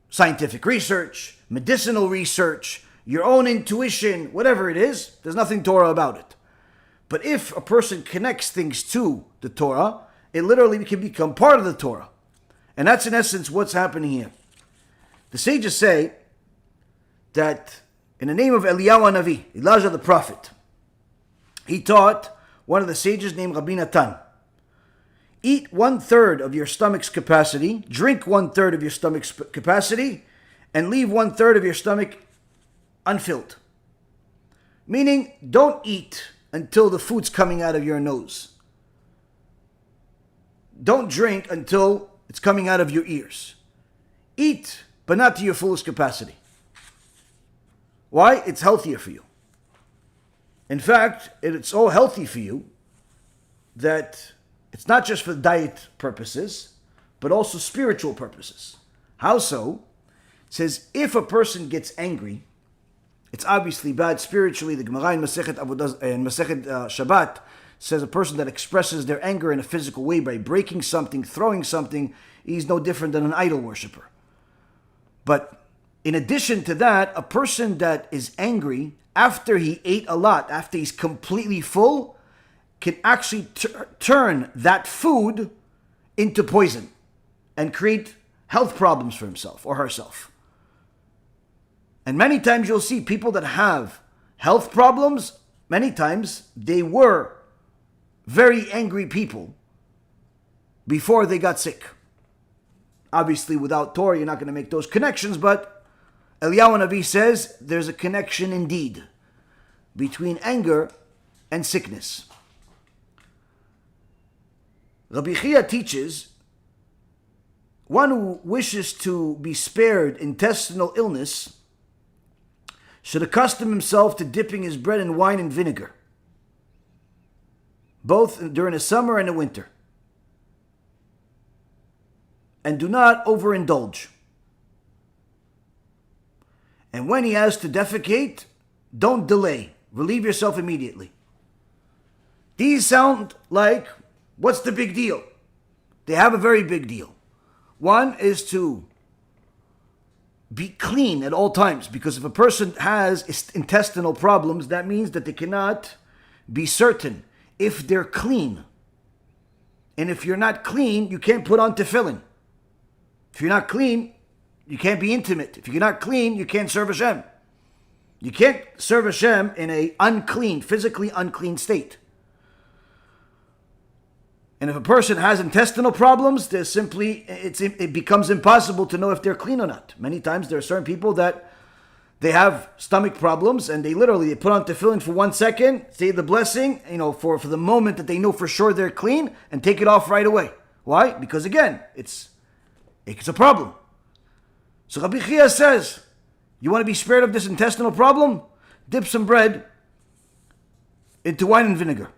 scientific research, medicinal research, your own intuition, whatever it is, there's nothing Torah about it. But if a person connects things to the Torah, it literally can become part of the Torah. And that's in essence what's happening here. The sages say that in the name of Eliyahu Navi, Elijah the prophet, he taught one of the sages named Rabbi Natan, eat 1/3 of your stomach's capacity, drink 1/3 of your stomach's capacity, and leave 1/3 of your stomach unfilled. Meaning, don't eat until the food's coming out of your nose. Don't drink until it's coming out of your ears. Eat, but not to your fullest capacity. Why? It's healthier for you. In fact, it's so healthy for you that it's not just for diet purposes, but also spiritual purposes. How so? It says, if a person gets angry, it's obviously bad spiritually. The Gemara in Masechet Shabbat says a person that expresses their anger in a physical way by breaking something, throwing something, he's no different than an idol worshiper. But in addition to that, a person that is angry after he ate a lot, after he's completely full, can actually turn that food into poison and create health problems for himself or herself. And many times you'll see people that have health problems, many times they were very angry people before they got sick. Obviously, without Torah, you're not going to make those connections, but Eliyahu Navi says there's a connection indeed between anger and sickness. Rabbi Chia teaches one who wishes to be spared intestinal illness should accustom himself to dipping his bread in wine and vinegar, both during the summer and the winter. And do not overindulge. And when he has to defecate, don't delay. Relieve yourself immediately. These sound like, what's the big deal? They have a very big deal. One is to be clean at all times, because if a person has intestinal problems, that means that they cannot be certain if they're clean. And if you're not clean, you can't put on tefillin. If you're not clean, you can't be intimate. If you're not clean, you can't serve Hashem. You can't serve Hashem in a unclean, physically unclean state. And if a person has intestinal problems, there's simply, it becomes impossible to know if they're clean or not. Many times there are certain people that they have stomach problems and they put on tefillin for 1 second, say the blessing, for the moment that they know for sure they're clean, and take it off right away. Why? Because again, it's a problem. So Rabbi Chia says, you want to be spared of this intestinal problem? Dip some bread into wine and vinegar.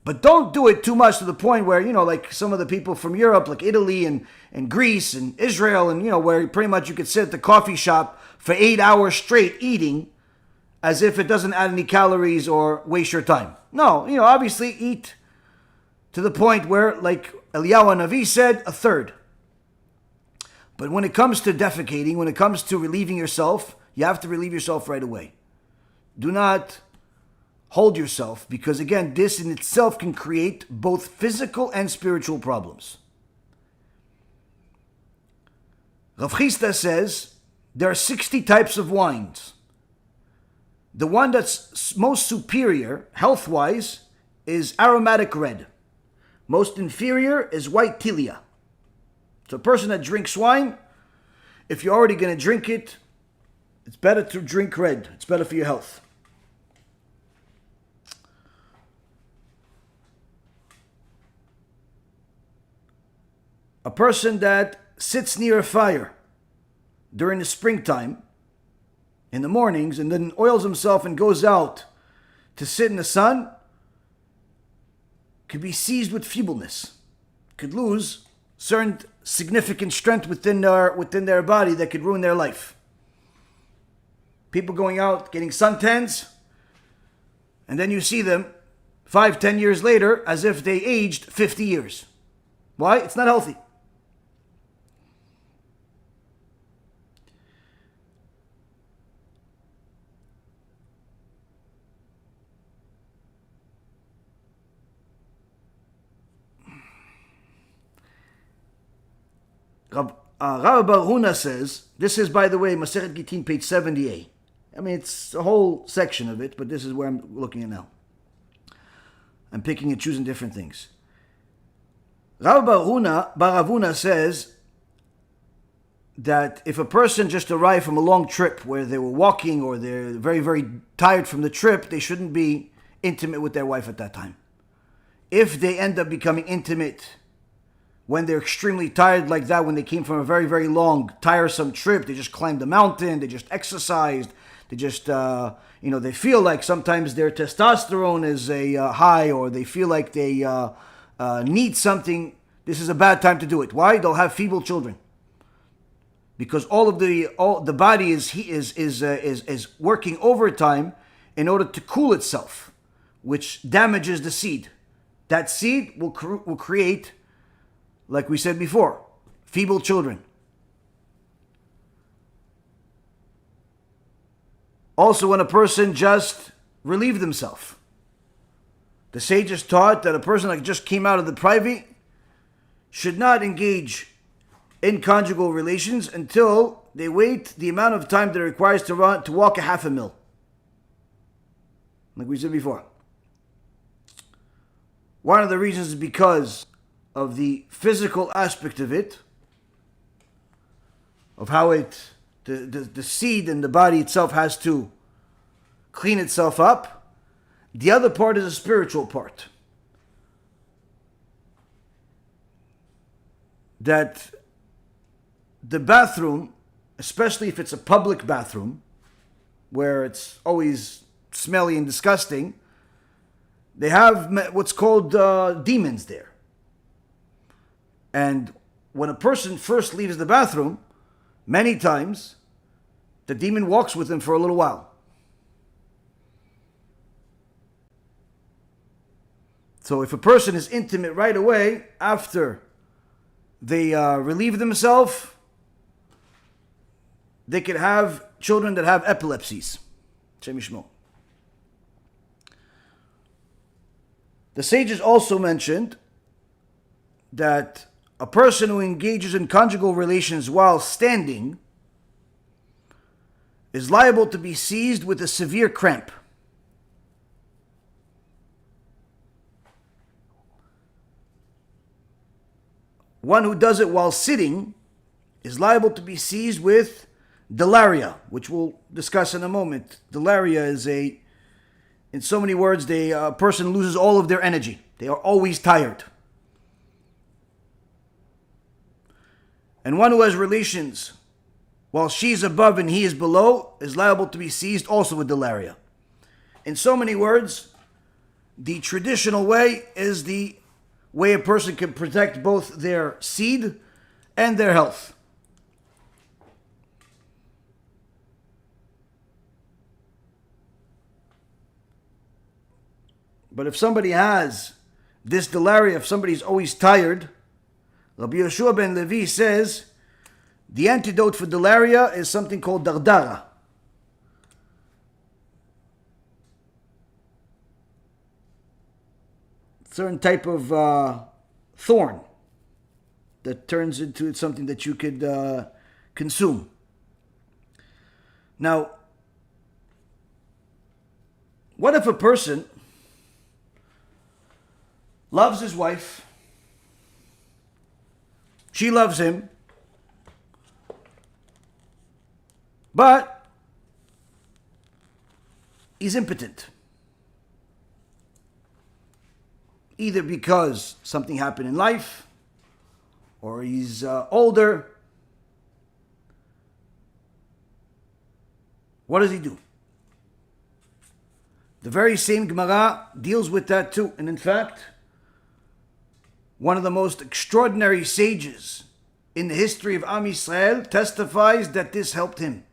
But don't do it too much to the point where, like some of the people from Europe, like Italy and Greece and Israel, and, where pretty much you could sit at the coffee shop for 8 hours straight eating as if it doesn't add any calories or waste your time. No, obviously eat to the point where, like Eliyahu Navi said, a third. But when it comes to defecating, when it comes to relieving yourself, you have to relieve yourself right away. Do not hold yourself, because again, this in itself can create both physical and spiritual problems. Rav Chisda says there are 60 types of wines. The one that's most superior, health-wise, is aromatic red. Most inferior is white tilia. So a person that drinks wine, if you're already going to drink it, it's better to drink red. It's better for your health. A person that sits near a fire during the springtime in the mornings and then oils himself and goes out to sit in the sun could be seized with feebleness, could lose certain significant strength within their body that could ruin their life. People going out getting suntans, and then you see them 5-10 years later as if they aged 50 years. Why? It's not healthy. Rav Bar Huna says, this is, by the way, Masechet Gittin, page 78. I mean, it's a whole section of it, but this is where I'm looking at now. I'm picking and choosing different things. Rav Bar Huna says that if a person just arrived from a long trip where they were walking or they're very, very tired from the trip, they shouldn't be intimate with their wife at that time. If they end up becoming intimate when they're extremely tired like that, when they came from a very, very long, tiresome trip, they just climbed the mountain, they just exercised, they just, they feel like sometimes their testosterone is high, or they feel like they need something this is a bad time to do it. Why? They'll have feeble children. Because all the body is working overtime in order to cool itself, which damages the seed. That seed will create, like we said before, feeble children. Also, when a person just relieved himself, the sages taught that a person that just came out of the privy should not engage in conjugal relations until they wait the amount of time that it requires to walk a half a mil. Like we said before. One of the reasons is because of the physical aspect of it, of how the seed and the body itself has to clean itself up. The other part is a spiritual part. That the bathroom, especially if it's a public bathroom, where it's always smelly and disgusting, they have what's called demons there. And when a person first leaves the bathroom, many times, the demon walks with him for a little while. So if a person is intimate right away, after they relieve themselves, they could have children that have epilepsies. Hashem yishmor. The sages also mentioned that a person who engages in conjugal relations while standing is liable to be seized with a severe cramp. One who does it while sitting is liable to be seized with delaria, which we'll discuss in a moment. Delaria is in so many words, a person loses all of their energy. They are always tired. And one who has relations while she's above and he is below is liable to be seized also with delaria. In so many words, the traditional way is the way a person can protect both their seed and their health. But if somebody has this delaria, if somebody's always tired, Rabbi Yeshua ben Levi says the antidote for delaria is something called dardara. Certain type of thorn that turns into something that you could consume. Now, what if a person loves his wife, she loves him, but he's impotent? Either because something happened in life, or he's older. What does he do? The very same Gemara deals with that too. And in fact, one of the most extraordinary sages in the history of Am Yisrael testifies that this helped him.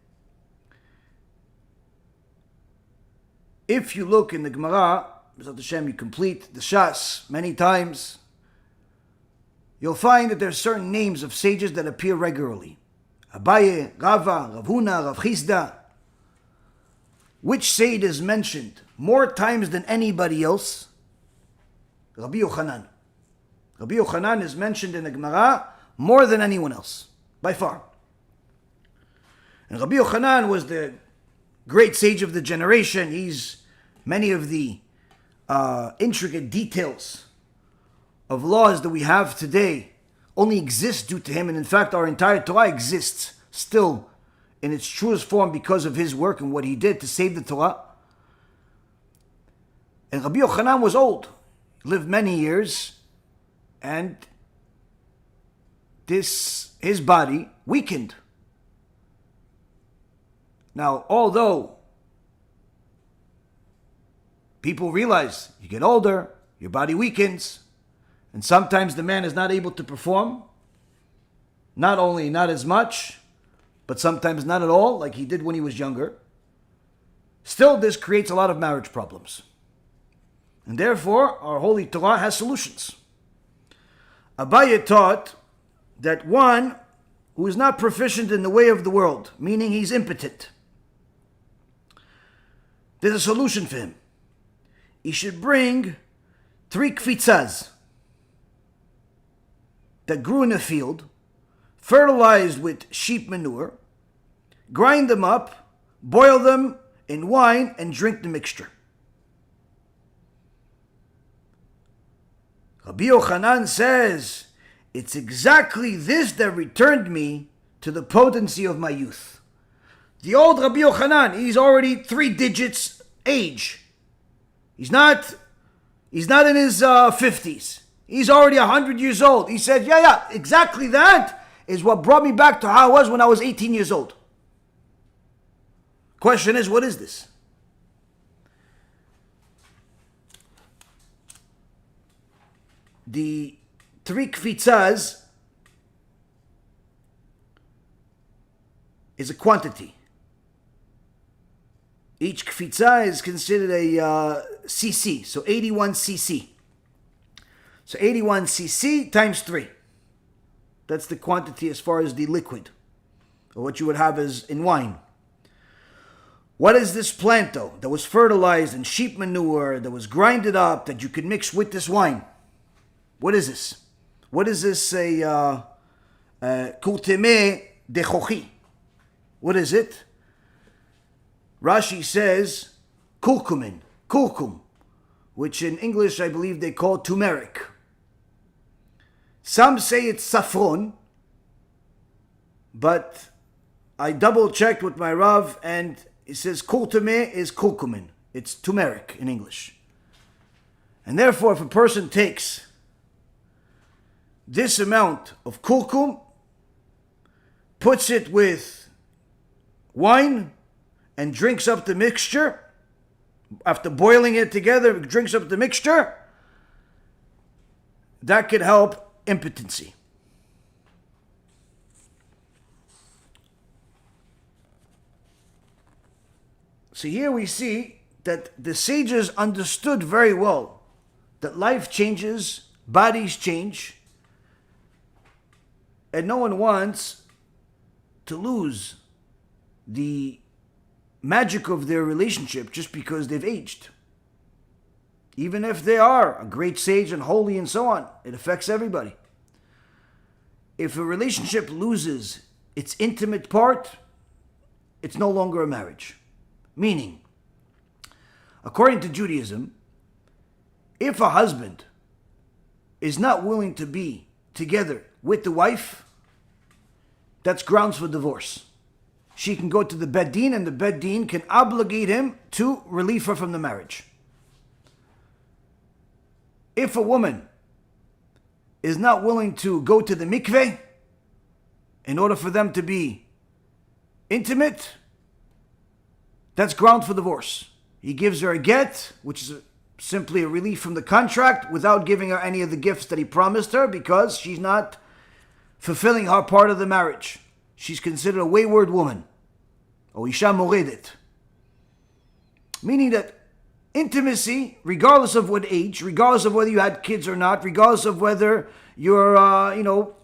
If you look in the Gemara, B'ezrat Hashem, you complete the Shas many times, you'll find that there are certain names of sages that appear regularly. Abaye, Rava, Rav Huna, Rav Chizda. Which sage is mentioned more times than anybody else? Rabbi Yochanan. Rabbi Yochanan is mentioned in the Gemara more than anyone else, by far. And Rabbi Yochanan was the great sage of the generation. Many of the intricate details of laws that we have today only exist due to him. And in fact, our entire Torah exists still in its truest form because of his work and what he did to save the Torah. And Rabbi Yochanan was old, lived many years, and his body weakened. Now, although people realize you get older, your body weakens, And sometimes the man is not able to perform, not only not as much, but sometimes not at all, like he did when he was younger. Still, this creates a lot of marriage problems. And therefore, our Holy Torah has solutions. Abaye taught that one who is not proficient in the way of the world, meaning he's impotent, there's a solution for him. He should bring 3 kfitzas that grew in a field, fertilized with sheep manure, grind them up, boil them in wine, and drink the mixture. Rabbi Yochanan says, it's exactly this that returned me to the potency of my youth. The old Rabbi Yochanan, he's already 3 digits age. He's not in his 50s. He's already 100 years old. He said, yeah, exactly that is what brought me back to how I was when I was 18 years old. Question is, what is this? The 3 kfitzas is a quantity. Each kfitza is considered a cc, so 81 cc. So 81 cc times 3. That's the quantity as far as the liquid, or what you would have as in wine. What is this plant though, that was fertilized in sheep manure, that was grinded up, that you could mix with this wine? What is this? What is this kulteme de chochi? What is it? Rashi says kulkum, which in English I believe they call turmeric. Some say it's saffron, but I double checked with my Rav and it says kulteme is kurkumin. It's turmeric in English. And therefore if a person takes this amount of kurkum, puts it with wine, and drinks up the mixture, after boiling it together, drinks up the mixture, that could help impotency. So here we see that the sages understood very well that life changes, bodies change, and no one wants to lose the magic of their relationship just because they've aged. Even if they are a great sage and holy and so on, it affects everybody. If a relationship loses its intimate part, it's no longer a marriage. Meaning, according to Judaism, if a husband is not willing to be together with the wife, that's grounds for divorce. She can go to the bet din, and the bet din can obligate him to relieve her from the marriage. If a woman is not willing to go to the mikveh in order for them to be intimate, that's ground for divorce. He gives her a get, which is simply a relief from the contract, without giving her any of the gifts that he promised her, because she's not fulfilling her part of the marriage. She's considered a wayward woman. Or isha moredet. Meaning that intimacy, regardless of what age, regardless of whether you had kids or not, regardless of whether you're,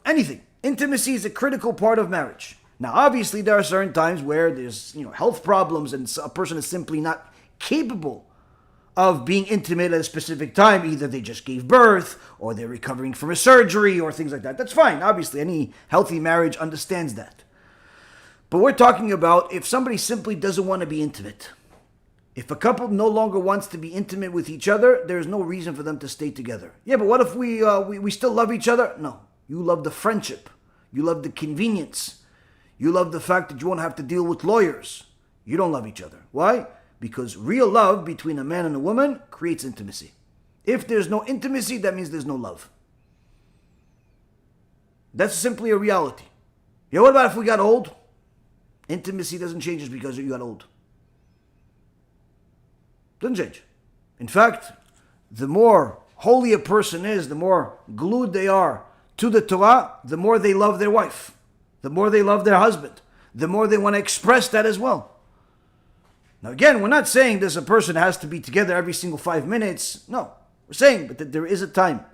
anything. Intimacy is a critical part of marriage. Now, obviously, there are certain times where there's, health problems and a person is simply not capable of being intimate at a specific time. Either they just gave birth, or they're recovering from a surgery, or things like that. That's fine. Obviously, any healthy marriage understands that. But we're talking about if somebody simply doesn't want to be intimate. If a couple no longer wants to be intimate with each other, there's no reason for them to stay together. Yeah, but what if we still love each other? No. You love the friendship. You love the convenience. You love the fact that you won't have to deal with lawyers. You don't love each other. Why? Because real love between a man and a woman creates intimacy. If there's no intimacy, that means there's no love. That's simply a reality. Yeah, what about if we got old? Intimacy doesn't change just because you got old. Doesn't change. In fact, the more holy a person is, the more glued they are to the Torah, the more they love their wife, the more they love their husband, the more they want to express that as well. Now again, we're not saying this a person has to be together every single 5 minutes. No, we're saying but that there is a time,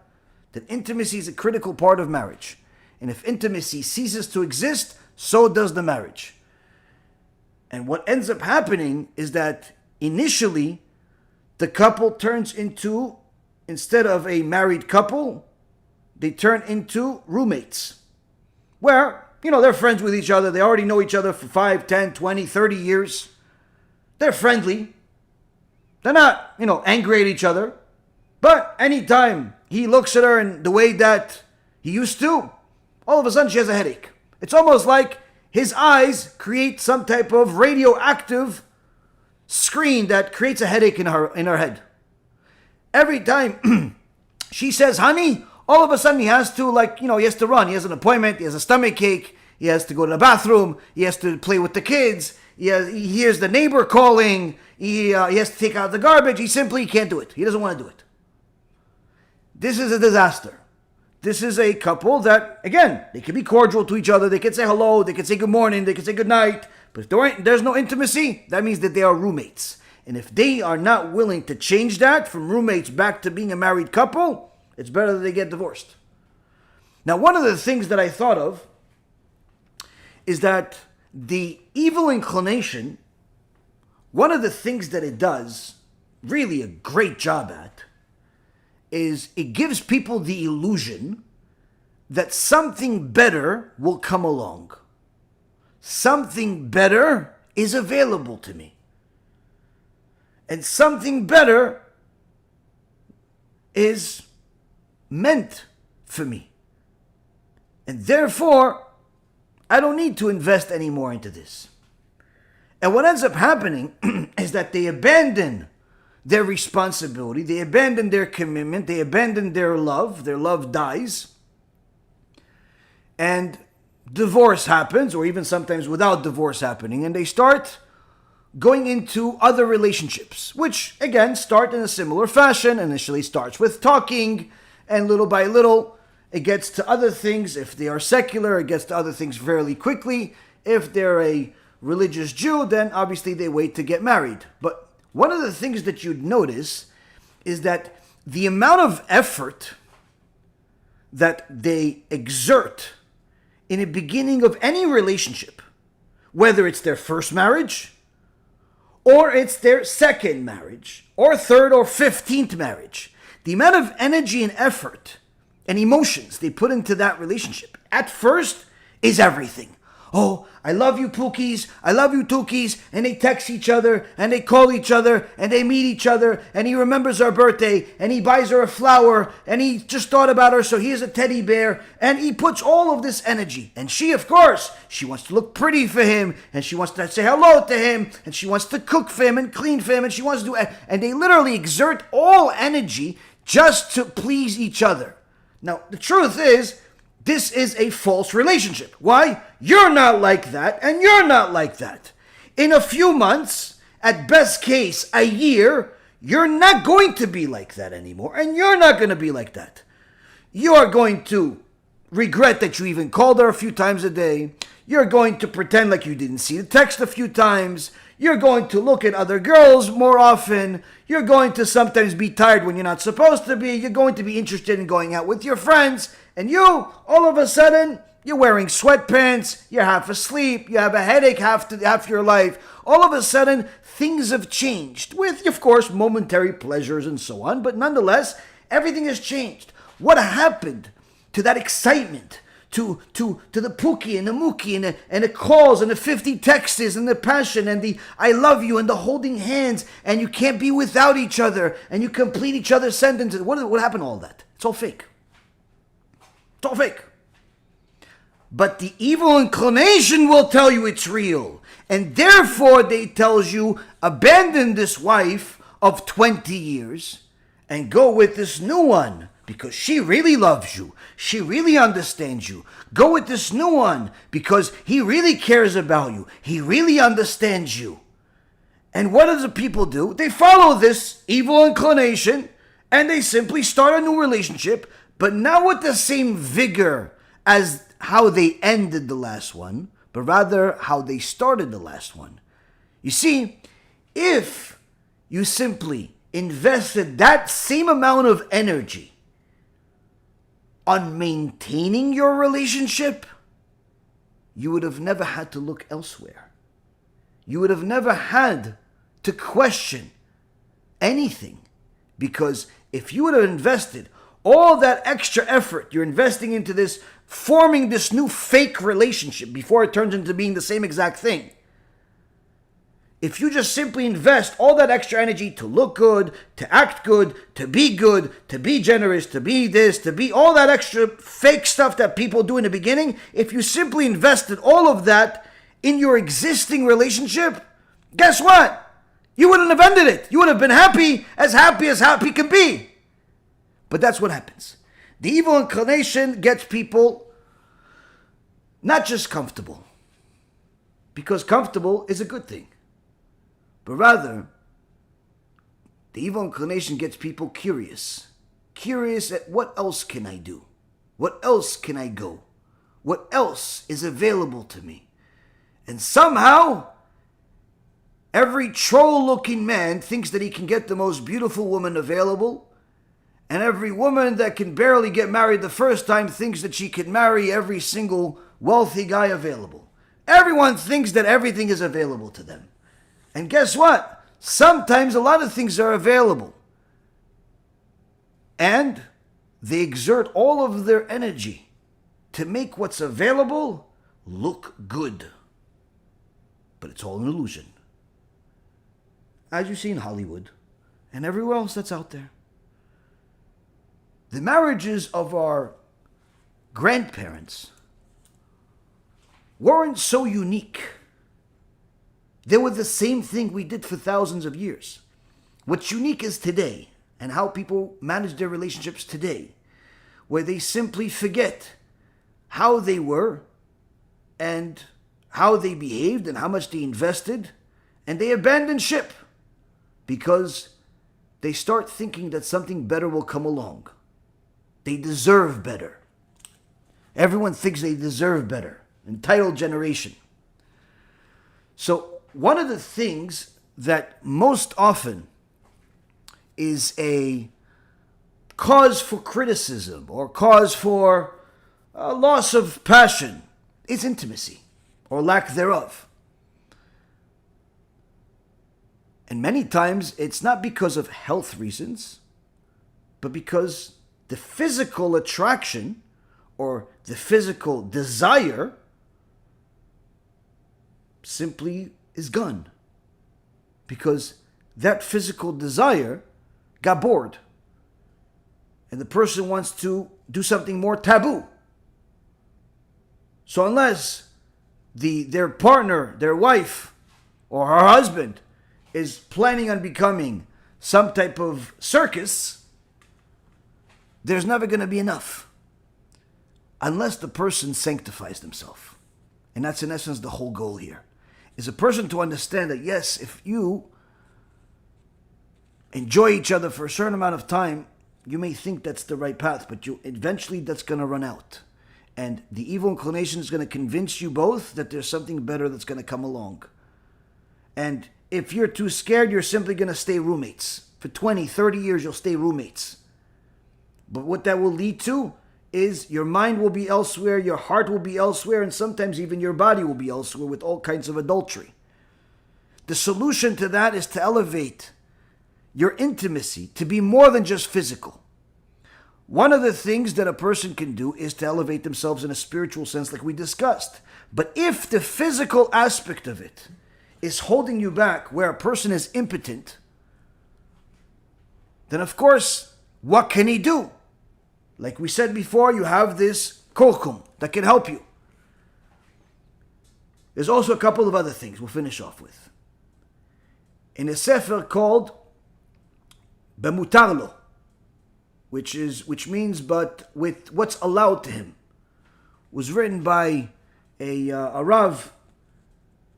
that intimacy is a critical part of marriage. And if intimacy ceases to exist, so does the marriage. And what ends up happening is that initially, the couple turns into, instead of a married couple, they turn into roommates. Where, they're friends with each other. They already know each other for 5, 10, 20, 30 years. They're friendly. They're not, angry at each other. But anytime he looks at her in the way that he used to, all of a sudden she has a headache. It's almost like his eyes create some type of radioactive screen that creates a headache in her head. Every time she says, honey, all of a sudden he has to he has to run. He has an appointment. He has a stomach ache. He has to go to the bathroom. He has to play with the kids. He hears the neighbor calling. He has to take out the garbage. He simply can't do it. He doesn't want to do it. This is a disaster. This is a couple that, again, they can be cordial to each other. They can say hello. They can say good morning. They can say good night. But if there's no intimacy, that means that they are roommates. And if they are not willing to change that from roommates back to being a married couple, it's better that they get divorced. Now, one of the things that I thought of is that the evil inclination, one of the things that it does really a great job at, is it gives people the illusion that something better will come along. Something better is available to me. And something better is meant for me. And therefore, I don't need to invest any more into this. And what ends up happening is that they abandon their responsibility, they abandon their commitment, they abandon their love dies, and divorce happens, or even sometimes without divorce happening, and they start going into other relationships, which again start in a similar fashion. Initially starts with talking, and little by little it gets to other things. If they are secular, it gets to other things fairly quickly. If they're a religious Jew, then obviously they wait to get married. But one of the things that you'd notice is that the amount of effort that they exert in the beginning of any relationship, whether it's their first marriage, or it's their second marriage, or third or 15th marriage, the amount of energy and effort and emotions they put into that relationship at first is everything. Oh, I love you, Pookies. I love you, Tookies. And they text each other, and they call each other, and they meet each other, and he remembers her birthday, and he buys her a flower, and he just thought about her, so he has a teddy bear, and he puts all of this energy. And she, of course, she wants to look pretty for him, and she wants to say hello to him, and she wants to cook for him and clean for him, and she wants to do, and they literally exert all energy just to please each other. Now, the truth is, this is a false relationship. Why? You're not like that, and you're not like that. In a few months, at best case, a year, you're not going to be like that anymore, and you're not going to be like that. You are going to regret that you even called her a few times a day. You're going to pretend like you didn't see the text a few times. You're going to look at other girls more often. You're going to sometimes be tired when you're not supposed to be. You're going to be interested in going out with your friends. And you, all of a sudden, you're wearing sweatpants, you're half asleep, you have a headache half your life. All of a sudden, things have changed with, of course, momentary pleasures and so on. But nonetheless, everything has changed. What happened to that excitement? To the Pookie and the Mookie and the calls and the 50 texts and the passion and the I love you and the holding hands and you can't be without each other and you complete each other's sentences. What happened to all that? It's all fake. It's all fake. But the evil inclination will tell you it's real. And therefore, they tells you, abandon this wife of 20 years and go with this new one. Because she really loves you. She really understands you. Go with this new one because he really cares about you. He really understands you. And what do the people do? They follow this evil inclination and they simply start a new relationship, but not with the same vigor as how they ended the last one, but rather how they started the last one. You see, if you simply invested that same amount of energy on maintaining your relationship, you would have never had to look elsewhere. You would have never had to question anything. Because if you would have invested all that extra effort you're investing into this, forming this new fake relationship before it turns into being the same exact thing, if you just simply invest all that extra energy to look good, to act good, to be generous, to be this, to be all that extra fake stuff that people do in the beginning, if you simply invested all of that in your existing relationship, guess what? You wouldn't have ended it. You would have been happy as happy can be. But that's what happens. The evil inclination gets people not just comfortable, because comfortable is a good thing, but rather, the evil inclination gets people curious. Curious at what else can I do? What else can I go? What else is available to me? And somehow, every troll-looking man thinks that he can get the most beautiful woman available, and every woman that can barely get married the first time thinks that she can marry every single wealthy guy available. Everyone thinks that everything is available to them. And guess what? Sometimes a lot of things are available. And they exert all of their energy to make what's available look good. But it's all an illusion. As you see in Hollywood and everywhere else that's out there. The marriages of our grandparents weren't so unique. They were the same thing we did for thousands of years. What's unique is today and how people manage their relationships today, where they simply forget how they were and how they behaved and how much they invested, and they abandon ship because they start thinking that something better will come along. They deserve better. Everyone thinks they deserve better. Entitled generation. So one of the things that most often is a cause for criticism or cause for a loss of passion is intimacy or lack thereof. And many times it's not because of health reasons, but because the physical attraction or the physical desire simply is gone. Because that physical desire got bored. And the person wants to do something more taboo. So unless their partner, their wife, or her husband is planning on becoming some type of circus, there's never going to be enough. Unless the person sanctifies themselves. And that's in essence the whole goal here. Is a person to understand that yes, if you enjoy each other for a certain amount of time, you may think that's the right path, but eventually that's going to run out. And the evil inclination is going to convince you both that there's something better that's going to come along. And if you're too scared, you're simply going to stay roommates. For 20, 30 years, you'll stay roommates. But what that will lead to is your mind will be elsewhere, your heart will be elsewhere, and sometimes even your body will be elsewhere with all kinds of adultery. The solution to that is to elevate your intimacy to be more than just physical. One of the things that a person can do is to elevate themselves in a spiritual sense like we discussed. But if the physical aspect of it is holding you back where a person is impotent, then of course, what can he do? Like we said before, you have this kurkum that can help you. There's also a couple of other things we'll finish off with. In a sefer called Bemutarlo, which means but with what's allowed to him, was written by a Rav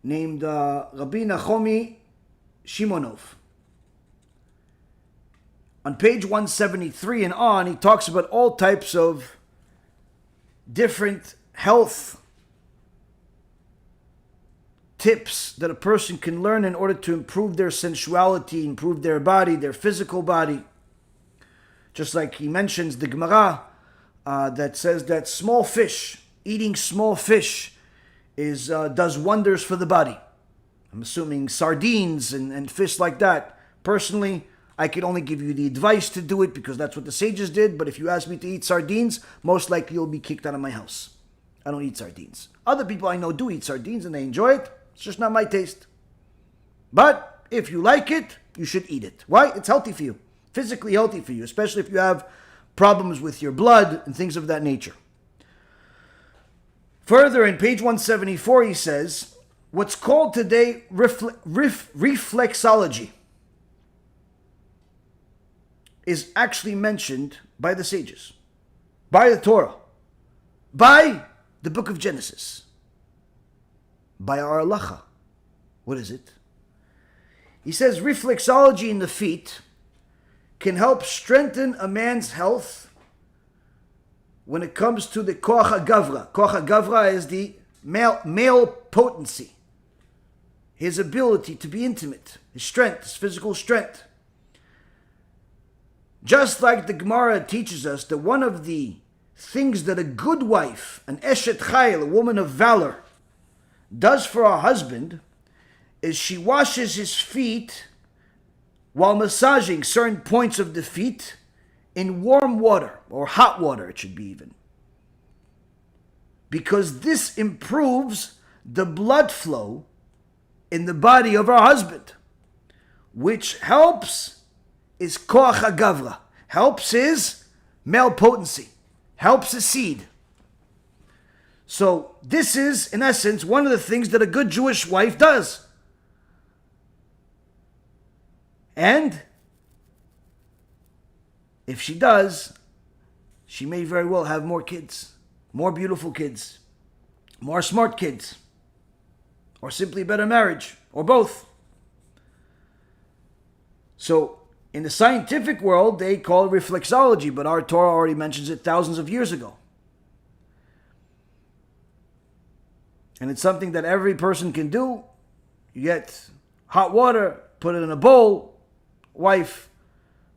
named Rabbi Nachomi Shimonov. on page 173 and on, he talks about all types of different health tips that a person can learn in order to improve their sensuality, improve their body, their physical body. Just like he mentions the Gemara that says that small fish, eating small fish does wonders for the body. I'm assuming sardines and fish like that. Personally, I could only give you the advice to do it because that's what the sages did. But if you ask me to eat sardines, most likely you'll be kicked out of my house. I don't eat sardines. Other people I know do eat sardines and they enjoy it. It's just not my taste. But if you like it, you should eat it. Why? It's healthy for you. Physically healthy for you, especially if you have problems with your blood and things of that nature. Further, in page 174, he says, what's called today reflexology is actually mentioned by the sages, by the Torah, by the book of Genesis, by our halacha. What is it? He says reflexology in the feet can help strengthen a man's health when it comes to the koach hagavra. Koach hagavra is the male potency, his ability to be intimate, his strength, his physical strength. Just like the Gemara teaches us that one of the things that a good wife, an eshet chayil, a woman of valor, does for her husband is she washes his feet while massaging certain points of the feet in warm water, or hot water it should be even. Because this improves the blood flow in the body of our husband, which helps his koach hagavra, helps his male potency, helps his seed. So this is, in essence, one of the things that a good Jewish wife does. And if she does, she may very well have more kids, more beautiful kids, more smart kids, or simply a better marriage, or both. So in the scientific world, they call it reflexology, but our Torah already mentions it thousands of years ago. And it's something that every person can do. You get hot water, put it in a bowl, wife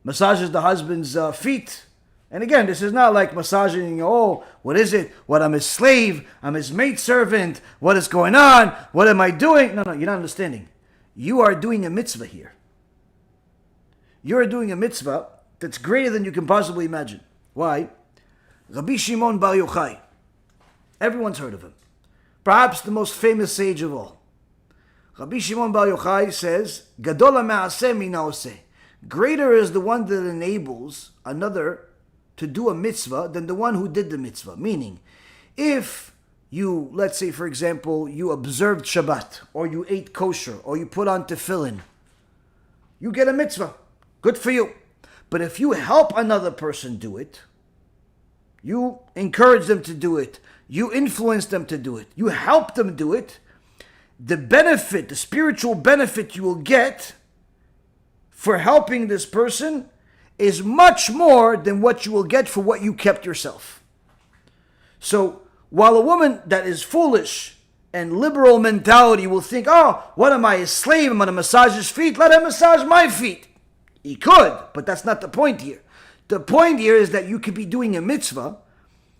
massages the husband's feet. And again, this is not like massaging, oh, what is it? What, I'm his slave? I'm his maidservant? What is going on? What am I doing? No, you're not understanding. You are doing a mitzvah here. You're doing a mitzvah that's greater than you can possibly imagine. Why? Rabbi Shimon Bar Yochai. Everyone's heard of him. Perhaps the most famous sage of all. Rabbi Shimon Bar Yochai says, Gadol ha'me'aseh min ha'oseh. Greater is the one that enables another to do a mitzvah than the one who did the mitzvah. Meaning, if you, let's say for example, you observed Shabbat, or you ate kosher, or you put on tefillin, you get a mitzvah. Good for you. But if you help another person do it, you encourage them to do it, you influence them to do it, you help them do it, the benefit, the spiritual benefit you will get for helping this person is much more than what you will get for what you kept yourself. So while a woman that is foolish and liberal mentality will think, oh, what am I, a slave? I'm going to massage his feet. Let him massage my feet. He could, but that's not the point here. The point here is that you could be doing a mitzvah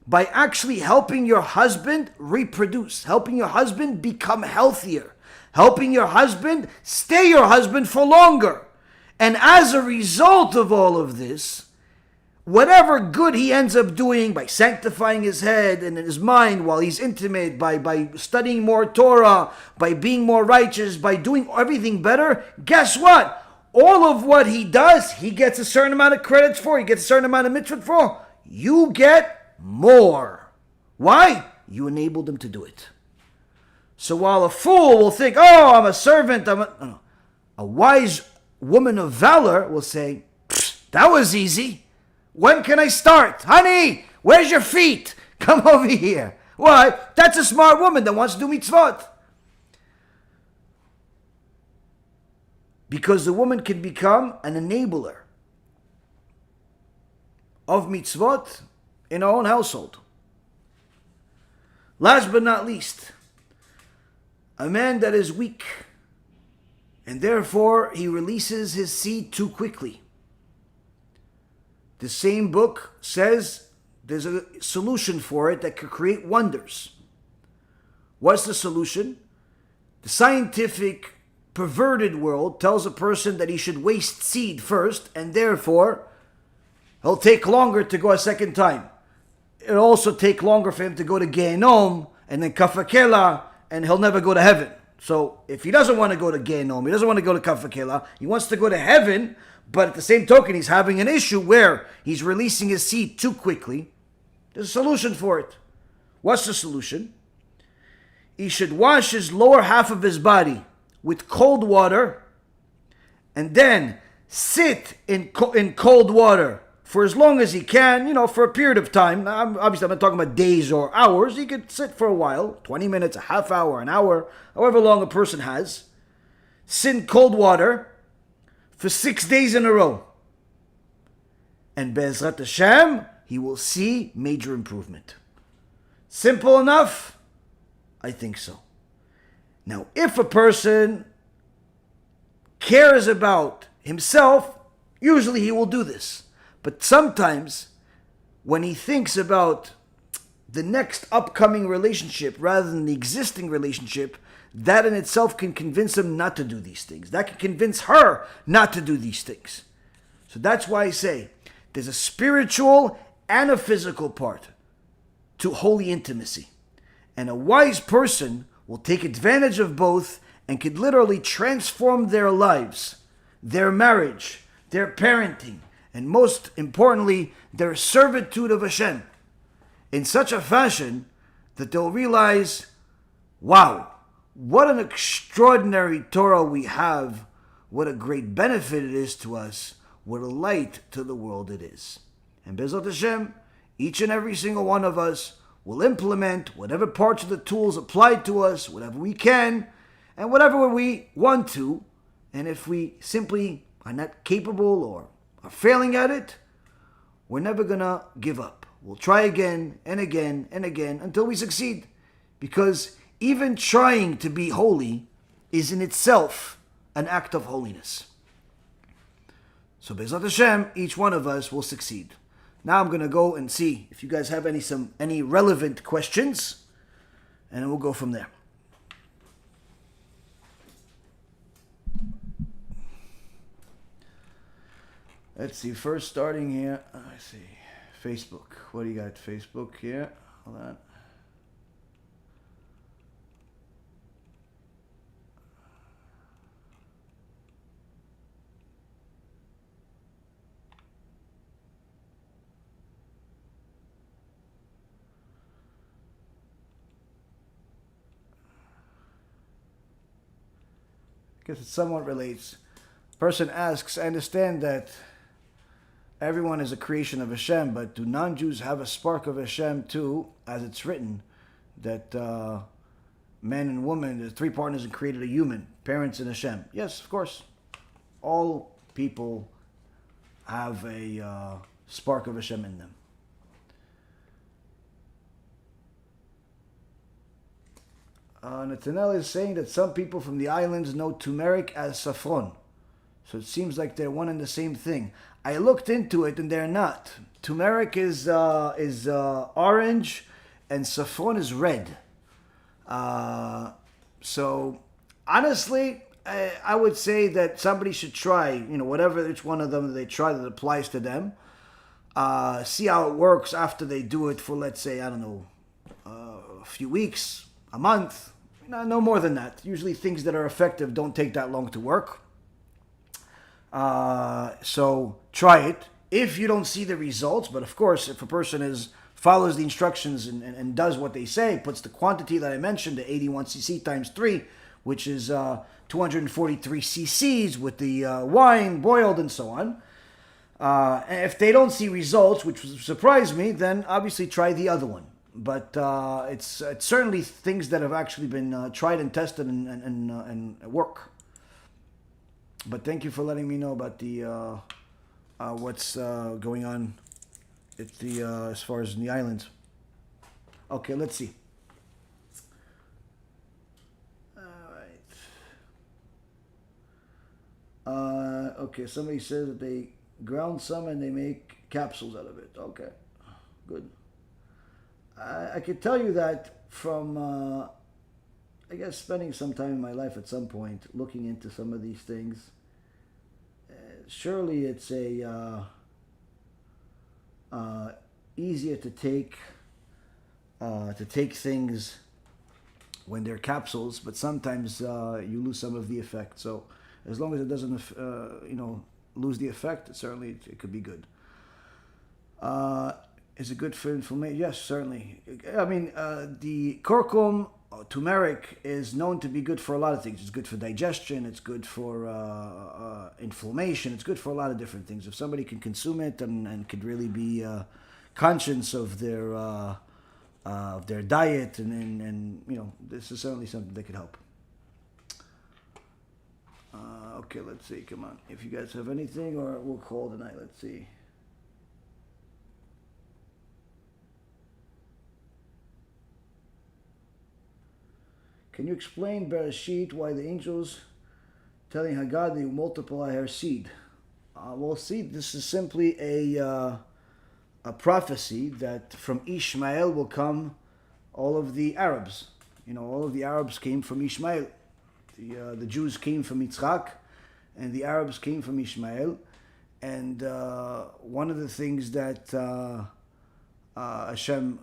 by actually helping your husband reproduce, helping your husband become healthier, helping your husband stay your husband for longer. And as a result of all of this, whatever good he ends up doing by sanctifying his head and his mind while he's intimate, by studying more Torah, by being more righteous, by doing everything better, guess what? All of what he does, he gets a certain amount of credits for, he gets a certain amount of mitzvah for. You get more. Why? You enabled him to do it. So while a fool will think, oh, I'm a servant, no. A wise woman of valor will say, that was easy. When can I start? Honey, where's your feet? Come over here. Why? That's a smart woman that wants to do mitzvot. Because the woman can become an enabler. of mitzvot in our own household. Last but not least, a man that is weak, and therefore he releases his seed too quickly. The same book says there's a solution for it that could create wonders. What's the solution? The scientific perverted world tells a person that he should waste seed first, and therefore he'll take longer to go a second time. It'll also take longer for him to go to Gehenom and then Kafakela, and he'll never go to heaven. So if he doesn't want to go to Gehenom, he doesn't want to go to Kafakela, he wants to go to heaven, but at the same token he's having an issue where he's releasing his seed too quickly. There's a solution for it. What's the solution? He should wash his lower half of his body with cold water and then sit in cold water for as long as he can, for a period of time. Obviously, I'm not talking about days or hours. He could sit for a while, 20 minutes, a half hour, an hour, however long a person has. Sit in cold water for 6 days in a row. And Be'ezrat Hashem, he will see major improvement. Simple enough? I think so. Now, if a person cares about himself, usually he will do this. But sometimes, when he thinks about the next upcoming relationship rather than the existing relationship, that in itself can convince him not to do these things. That can convince her not to do these things. So that's why I say there's a spiritual and a physical part to holy intimacy. And a wise person will take advantage of both and could literally transform their lives, their marriage, their parenting, and most importantly, their servitude of Hashem in such a fashion that they'll realize, wow, what an extraordinary Torah we have, what a great benefit it is to us, what a light to the world it is. And Bezrat Hashem, each and every single one of us will implement whatever parts of the tools applied to us, whatever we can, and whatever we want to. And if we simply are not capable or are failing at it, we're never going to give up. We'll try again and again and again until we succeed. Because even trying to be holy is in itself an act of holiness. So Bezrat Hashem, each one of us will succeed. Now I'm going to go and see if you guys have any relevant questions, and then we'll go from there. Let's see, first starting here, I see, Facebook. What do you got, Facebook here? Hold on. I guess it somewhat relates. Person asks, I understand that everyone is a creation of Hashem, but do non-Jews have a spark of Hashem too, as it's written, that man and woman, the three partners, and created a human, parents and Hashem? Yes, of course. All people have a spark of Hashem in them. Nathaniel is saying that some people from the islands know turmeric as saffron. So it seems like they're one and the same thing. I looked into it and they're not. Turmeric is orange and saffron is red. So honestly, I would say that somebody should try, whatever each one of them they try that applies to them. See how it works after they do it for, let's say, I don't know, a few weeks, a month. No more than that. Usually things that are effective don't take that long to work. So try it. If you don't see the results, but of course, if a person follows the instructions and does what they say, puts the quantity that I mentioned, the 81 cc times 3, which is 243 cc's with the wine boiled and so on. And if they don't see results, which would surprise me, then obviously try the other one. But it's certainly things that have actually been tried and tested and work. But thank you for letting me know about the what's going on as far as in the islands. Okay, let's see. Okay, somebody says that they ground some and they make capsules out of it. Okay, good. I could tell you that from, I guess, spending some time in my life at some point looking into some of these things. Surely it's easier to take things when they're capsules, but sometimes you lose some of the effect. So as long as it doesn't, lose the effect, certainly it could be good. Is it good for inflammation? Yes, certainly. I mean, the curcum, turmeric, is known to be good for a lot of things. It's good for digestion. It's good for inflammation. It's good for a lot of different things. If somebody can consume it and could really be conscious of their diet, and this is certainly something that could help. Okay, let's see. Come on. If you guys have anything, or we'll call tonight. Let's see. Can you explain Bereshit why the angels telling Hagar they will multiply her seed? Well, see, this is simply a prophecy that from Ishmael will come all of the Arabs. All of the Arabs came from Ishmael. The Jews came from Yitzchak, and the Arabs came from Ishmael. And one of the things that Hashem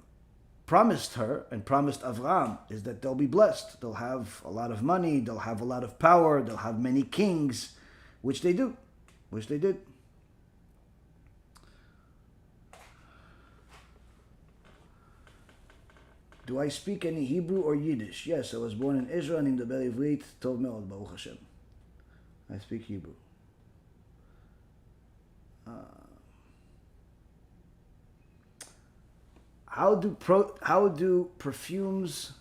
promised her and promised Avraham is that they'll be blessed. They'll have a lot of money, they'll have a lot of power, they'll have many kings, which they do, which they did. Do I speak any Hebrew or Yiddish? Yes, I was born in Israel and in the Berivrit, Tov Me'od, Baruch Hashem. I speak Hebrew. How do perfumes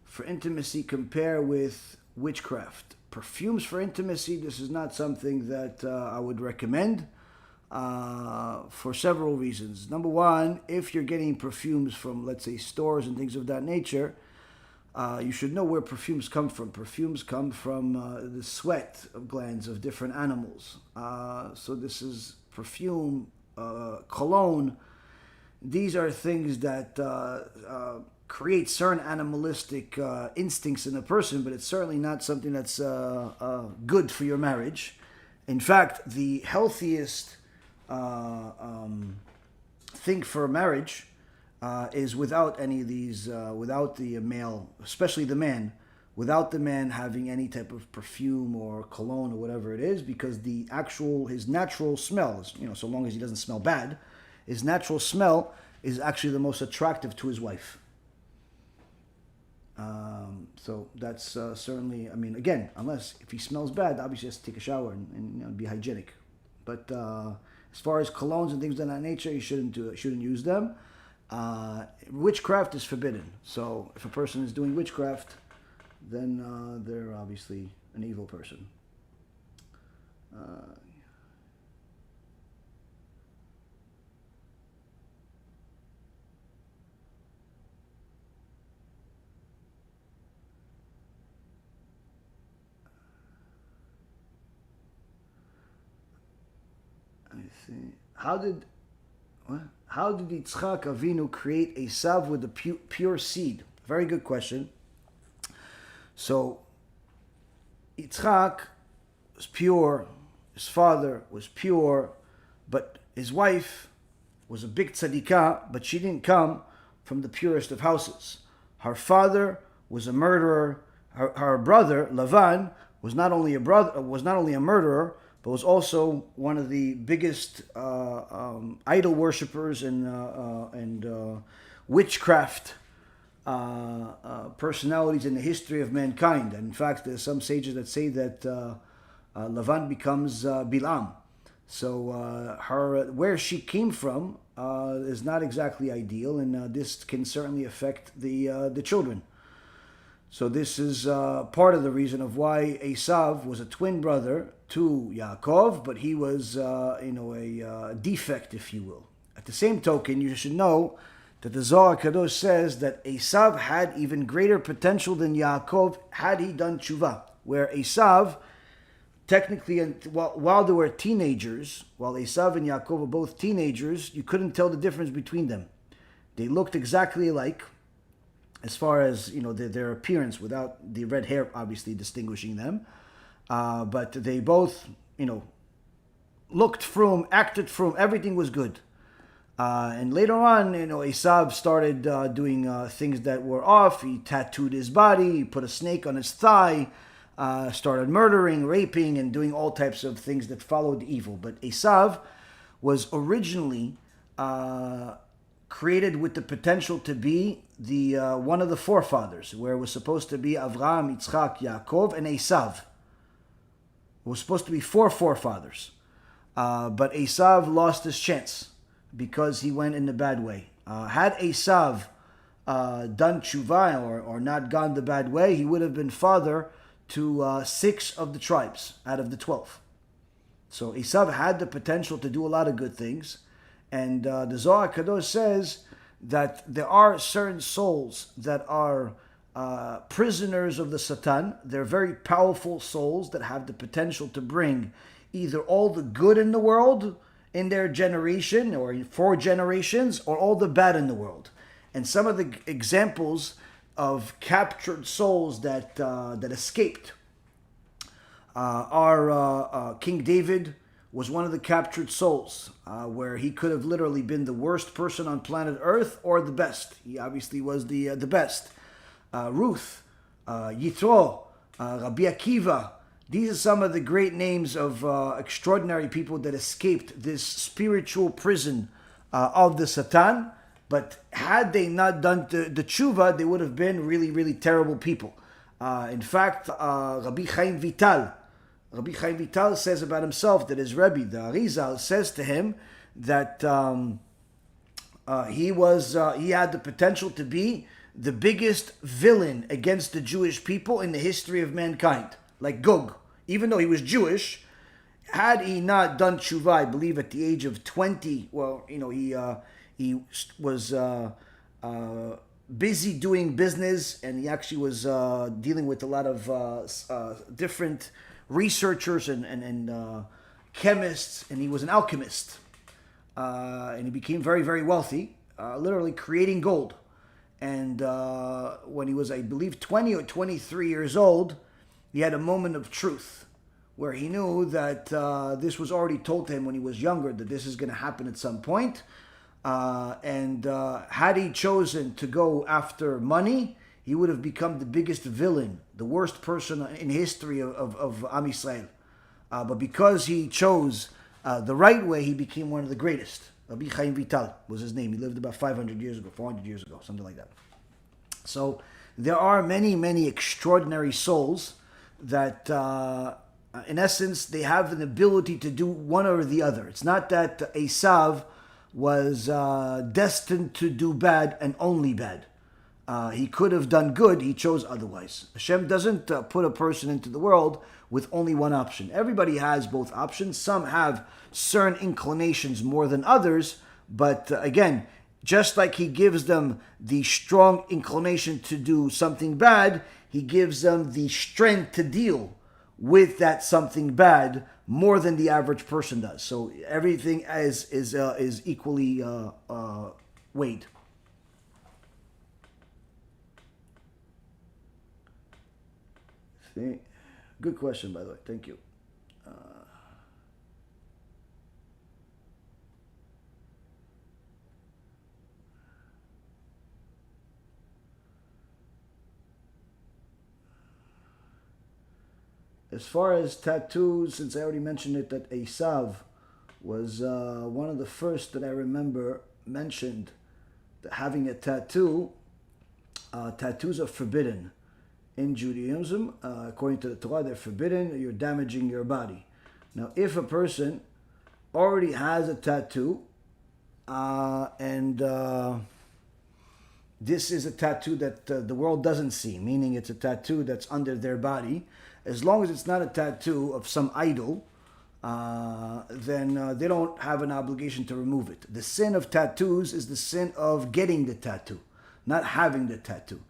for intimacy compare with witchcraft? Perfumes for intimacy, this is not something that I would recommend for several reasons. Number one, if you're getting perfumes from, let's say, stores and things of that nature, you should know where perfumes come from. Perfumes come from the sweat of glands of different animals. So this is perfume, cologne. These are things that create certain animalistic instincts in a person, but it's certainly not something that's good for your marriage. In fact, the healthiest thing for a marriage is without any of these, without the male, especially the man, without the man having any type of perfume or cologne or whatever it is, because his natural smell is, so long as he doesn't smell bad, his natural smell is actually the most attractive to his wife. So that's certainly, again, unless if he smells bad, obviously he has to take a shower and be hygienic. But as far as colognes and things of that nature, you shouldn't use them. Witchcraft is forbidden. So if a person is doing witchcraft, then they're obviously an evil person. How did Yitzchak Avinu create Esav with a pure seed? Very good question. So Yitzchak was pure, his father was pure, but his wife was a big tzadikah, but she didn't come from the purest of houses. Her father was a murderer. Her brother Lavan was not only a murderer, but was also one of the biggest idol worshippers and witchcraft personalities in the history of mankind. And in fact, there's some sages that say that Lavan becomes Bilam. So where she came from is not exactly ideal, and this can certainly affect the children. So this is part of the reason of why Esav was a twin brother to Yaakov, but he was, a defect, if you will. At the same token, you should know that the Zohar HaKadosh says that Esav had even greater potential than Yaakov had he done tshuva, where Esav, technically, while they were teenagers, while Esav and Yaakov were both teenagers, you couldn't tell the difference between them. They looked exactly alike, as far as their appearance, without the red hair obviously distinguishing them, but they both looked frum, acted frum, everything was good. And later on, Esav started doing things that were off. He tattooed his body, he put a snake on his thigh, started murdering, raping, and doing all types of things that followed evil. But Esav was originally created with the potential to be the one of the forefathers, where it was supposed to be Avraham, Yitzchak, Yaakov, and Esav. It was supposed to be four forefathers. But Esav lost his chance because he went in the bad way. Had Esav done tshuva or not gone the bad way, he would have been father to 6 of the tribes out of the 12. So Esav had the potential to do a lot of good things. And the Zohar HaKadosh says that there are certain souls that are prisoners of the Satan. They're very powerful souls that have the potential to bring either all the good in the world in their generation or in 4 generations, or all the bad in the world. And some of the examples of captured souls that escaped are King David was one of the captured souls, where he could have literally been the worst person on planet Earth or the best. He obviously was the best. Ruth, Yitro, Rabbi Akiva. These are some of the great names of extraordinary people that escaped this spiritual prison of the Satan. But had they not done the tshuva, they would have been really, really terrible people. In fact, Rabbi Chaim Vital says about himself that his Rebbe, the Arizal, says to him that he had the potential to be the biggest villain against the Jewish people in the history of mankind, like Gog. Even though he was Jewish, had he not done tshuva, I believe at the age of 20, he was busy doing business, and he actually was dealing with a lot of different researchers and chemists, and he was an alchemist. And he became very, very wealthy, literally creating gold. And when he was, I believe, 20 or 23 years old, he had a moment of truth where he knew that this was already told to him when he was younger, that this is going to happen at some point. And had he chosen to go after money, he would have become the biggest villain, the worst person in history of Am Yisrael. But because he chose the right way, he became one of the greatest. Rabbi Chaim Vital was his name. He lived about 500 years ago, 400 years ago, something like that. So there are many, many extraordinary souls that, in essence, they have an ability to do one or the other. It's not that Esav was destined to do bad and only bad. He could have done good, he chose otherwise. Hashem doesn't put a person into the world with only one option. Everybody has both options. Some have certain inclinations more than others, but again, just like he gives them the strong inclination to do something bad, he gives them the strength to deal with that something bad more than the average person does. So everything is equally weighed. See? Good question, by the way. Thank you. As far as tattoos, since I already mentioned it, that Esav was one of the first that I remember mentioned that having a tattoo. Tattoos are forbidden in Judaism. According to the Torah, they're forbidden. You're damaging your body. Now, if a person already has a tattoo and this is a tattoo that the world doesn't see, meaning it's a tattoo that's under their body. As long as it's not a tattoo of some idol, then they don't have an obligation to remove it. The sin of tattoos is the sin of getting the tattoo, not having the tattoo.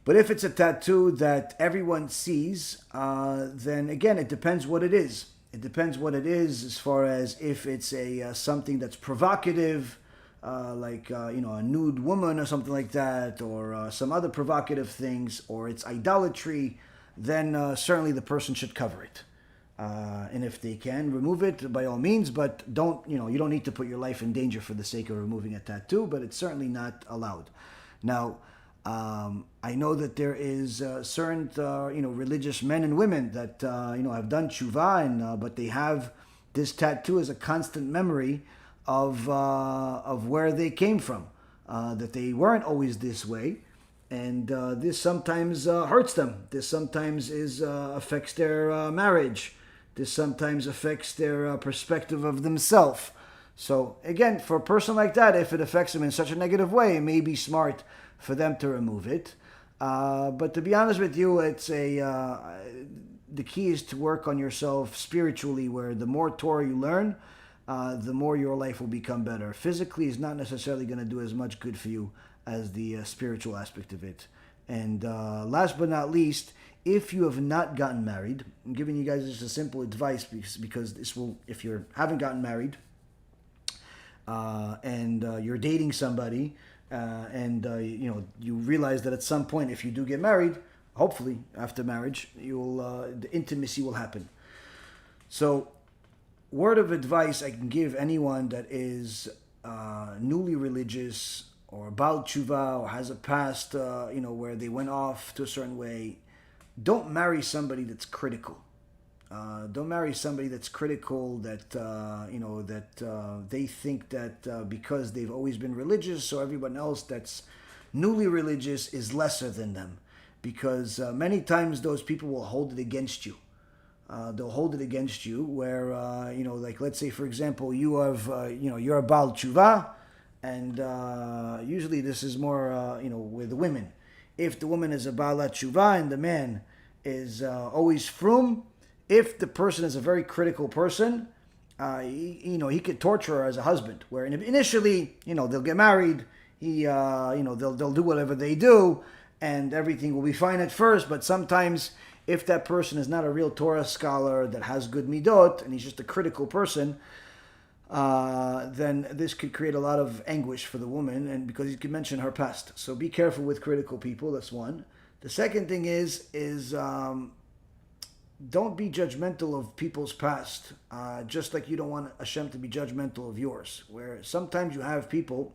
But if it's a tattoo that everyone sees, then again, it depends what it is. It depends what it is as far as if it's something that's provocative, like a nude woman or something like that, or some other provocative things, or it's idolatry, then certainly the person should cover it. And if they can, remove it by all means, but you don't need to put your life in danger for the sake of removing a tattoo, but it's certainly not allowed. Now, I know that there is certain, religious men and women that, have done tshuva, but they have this tattoo as a constant memory of where they came from, that they weren't always this way, and this sometimes hurts them. This sometimes affects their marriage. This sometimes affects their perspective of themselves. So again, for a person like that, if it affects them in such a negative way, it may be smart for them to remove it. But to be honest with you, it's the key is to work on yourself spiritually, where the more Torah you learn, the more your life will become better. Physically is not necessarily going to do as much good for you as the spiritual aspect of it. And last but not least, if you have not gotten married, I'm giving you guys just a simple advice because this will, if you haven't gotten married and you're dating somebody, and you realize that at some point, if you do get married, hopefully after marriage, the intimacy will happen. So, word of advice I can give anyone that is newly religious or Baal Tshuva or has a past, where they went off to a certain way, don't marry somebody that's critical. Don't marry somebody that's critical, that they think that because they've always been religious, so everyone else that's newly religious is lesser than them. Because many times those people will hold it against you. They'll hold it against you where, like let's say, for example, you have, you're a Baal Tshuva, and usually this is more, with the women. If the woman is a Baal Tshuva and the man is always frum, if the person is a very critical person, he could torture her as a husband. Where initially, they'll get married, they'll do whatever they do, and everything will be fine at first. But sometimes, if that person is not a real Torah scholar that has good midot, and he's just a critical person, then this could create a lot of anguish for the woman, and because he could mention her past. So be careful with critical people. That's one. The second thing is don't be judgmental of people's past, just like you don't want Hashem to be judgmental of yours. Where sometimes you have people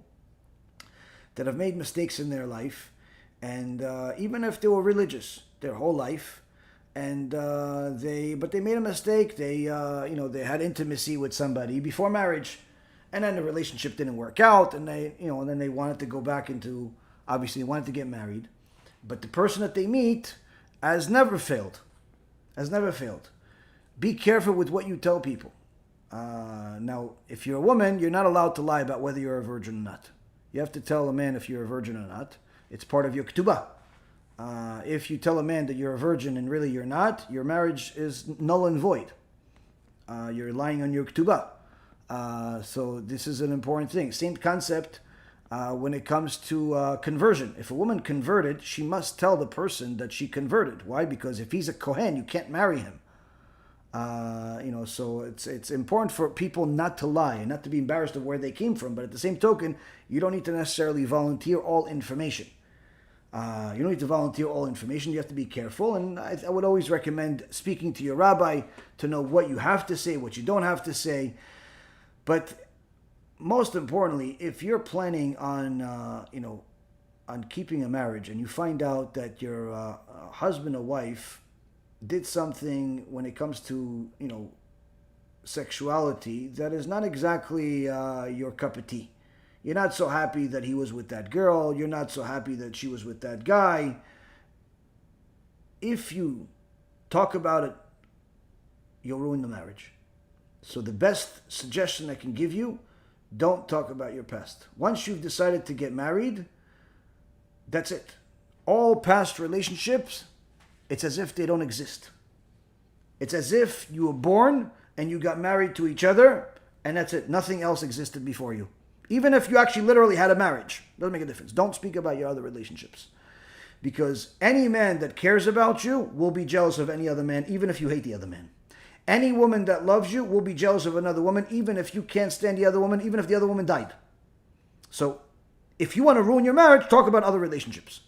that have made mistakes in their life, and even if they were religious their whole life, and they made a mistake. They had intimacy with somebody before marriage, and then the relationship didn't work out, and then they wanted to go back into, obviously they wanted to get married, but the person that they meet has never failed. Be careful with what you tell people. Now, if you're a woman, you're not allowed to lie about whether you're a virgin or not. You have to tell a man if you're a virgin or not. It's part of your Ketubah. If you tell a man that you're a virgin and really you're not, your marriage is null and void. You're lying on your Ketubah. So this is an important thing. Same concept when it comes to conversion. If a woman converted, she must tell the person that she converted. Why? Because if he's a Kohen, you can't marry him. So it's important for people not to lie and not to be embarrassed of where they came from. But at the same token, you don't need to necessarily volunteer all information. You don't need to volunteer all information. You have to be careful. And I would always recommend speaking to your rabbi to know what you have to say, what you don't have to say. But most importantly, if you're planning on, on keeping a marriage, and you find out that your husband or wife did something when it comes to, sexuality that is not exactly your cup of tea. You're not so happy that he was with that girl. You're not so happy that she was with that guy. If you talk about it, you'll ruin the marriage. So the best suggestion I can give you, don't talk about your past. Once you've decided to get married, That's it. All past relationships, it's as if they don't exist. It's as if you were born and you got married to each other, and that's it. Nothing else existed before you. Even if you actually literally had a marriage, doesn't make a difference. Don't speak about your other relationships. Because any man that cares about you will be jealous of any other man, even if you hate the other man. Any woman that loves you will be jealous of another woman, even if you can't stand the other woman, even if the other woman died. So, if you want to ruin your marriage, talk about other relationships.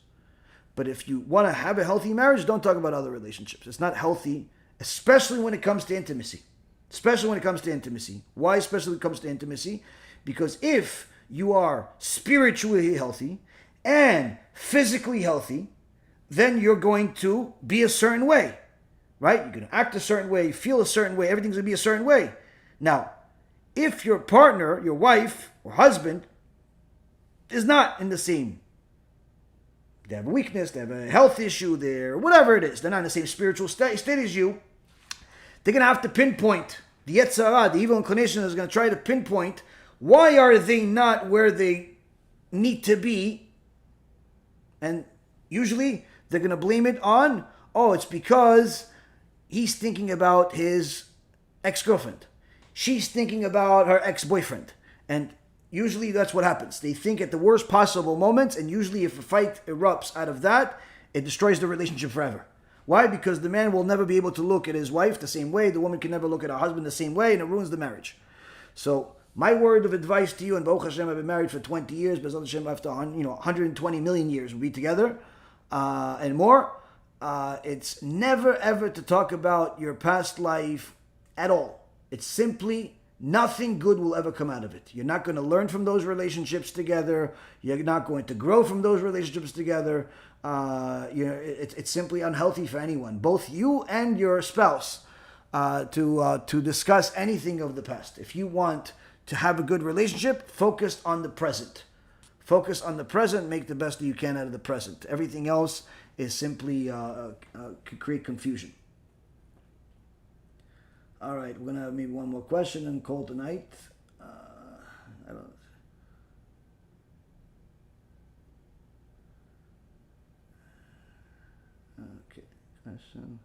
But if you want to have a healthy marriage, don't talk about other relationships. It's not healthy, especially when it comes to intimacy. Especially when it comes to intimacy. Why especially when it comes to intimacy? Because if you are spiritually healthy and physically healthy, then you're going to be a certain way. Right? You're going to act a certain way, feel a certain way, everything's going to be a certain way. Now, if your partner, your wife or husband, is not in the same, they have a weakness, they have a health issue, whatever it is, they're not in the same spiritual state as you, they're going to have to pinpoint, the Yetzer Hara, the evil inclination is going to try to pinpoint, why are they not where they need to be? And usually they're going to blame it on, it's because he's thinking about his ex-girlfriend. She's thinking about her ex-boyfriend. And usually that's what happens. They think at the worst possible moments, and usually if a fight erupts out of that, it destroys the relationship forever. Why? Because the man will never be able to look at his wife the same way, the woman can never look at her husband the same way, and it ruins the marriage. So, my word of advice to you, and Baruch Hashem, I've been married for 20 years, B'ezrat Hashem, after 120 million years, we'll be together, and more. It's never ever to talk about your past life at all. It's simply nothing good will ever come out of it. You're not going to learn from those relationships together. You're not going to grow from those relationships together. It's simply unhealthy for anyone, both you and your spouse, to discuss anything of the past. If you want to have a good relationship, focus on the present. Focus on the present. Make the best that you can out of the present. Everything else is simply could create confusion. All right, we're gonna have maybe one more question and call tonight. I don't. Okay, question.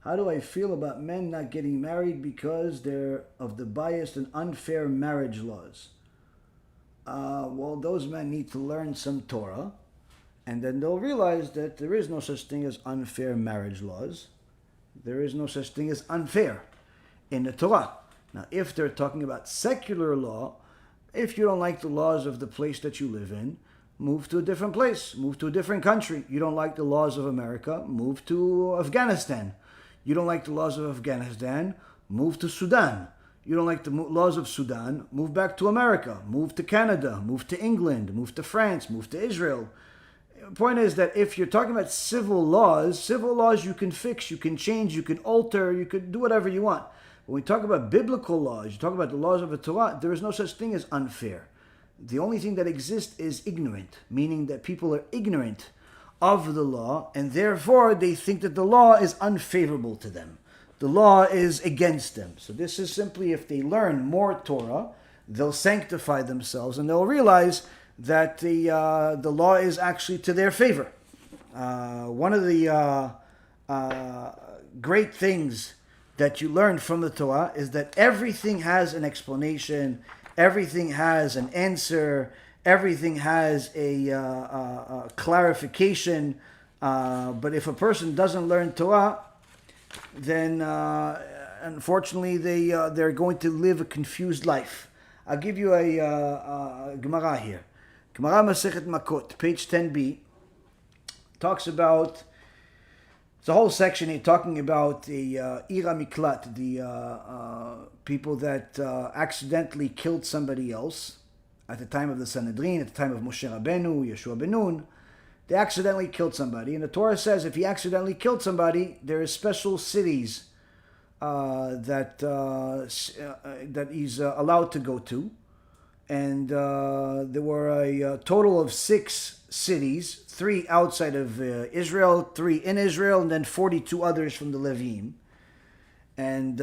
How do I feel about men not getting married because they're of the biased and unfair marriage laws? Well, those men need to learn some Torah, and then they'll realize that there is no such thing as unfair marriage laws. There is no such thing as unfair in the Torah. Now, if they're talking about secular law, if you don't like the laws of the place that you live in, move to a different place, move to a different country. You don't like the laws of America, move to Afghanistan. You don't like the laws of Afghanistan, move to Sudan. You don't like the laws of Sudan, move back to America, move to Canada, move to England, move to France, move to Israel. The point is that if you're talking about civil laws you can fix, you can change, you can alter, you can do whatever you want. When we talk about biblical laws, you talk about the laws of the Torah, there is no such thing as unfair. The only thing that exists is ignorant, meaning that people are ignorant of the law, and therefore they think that the law is unfavorable to them. The law is against them. So this is simply, if they learn more Torah, they'll sanctify themselves, and they'll realize that the law is actually to their favor. One of the great things that you learn from the Torah is that everything has an explanation, everything has an answer, everything has a clarification, but if a person doesn't learn Torah, then unfortunately they're going to live a confused life. I'll give you a Gemara here. Gemara Masechet Makot, page 10b, talks about, it's a whole section here talking about the Ira Miklat, the people that accidentally killed somebody else. At the time of the Sanhedrin, at the time of Moshe Rabbeinu, Yeshua ben Nun, they accidentally killed somebody. And the Torah says if he accidentally killed somebody, there are special cities that he's allowed to go to. And there were a total of 6 cities, 3 outside of Israel, 3 in Israel, and then 42 others from the Levim. And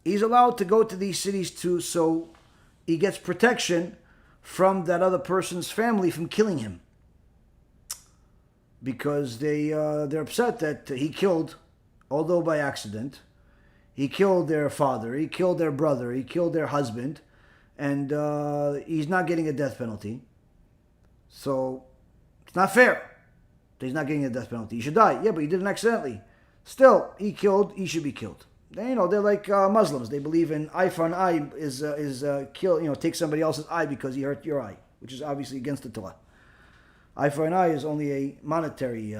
he's allowed to go to these cities too, so he gets protection from that other person's family from killing him. Because they're upset that he killed, although by accident, he killed their father, he killed their brother, he killed their husband, and he's not getting a death penalty. So it's not fair that he's not getting a death penalty. He should die. Yeah, but he did it accidentally. Still, he should be killed. They're like Muslims. They believe in eye for an eye is kill. Take somebody else's eye because he hurt your eye, which is obviously against the Torah. Eye for an eye is only a monetary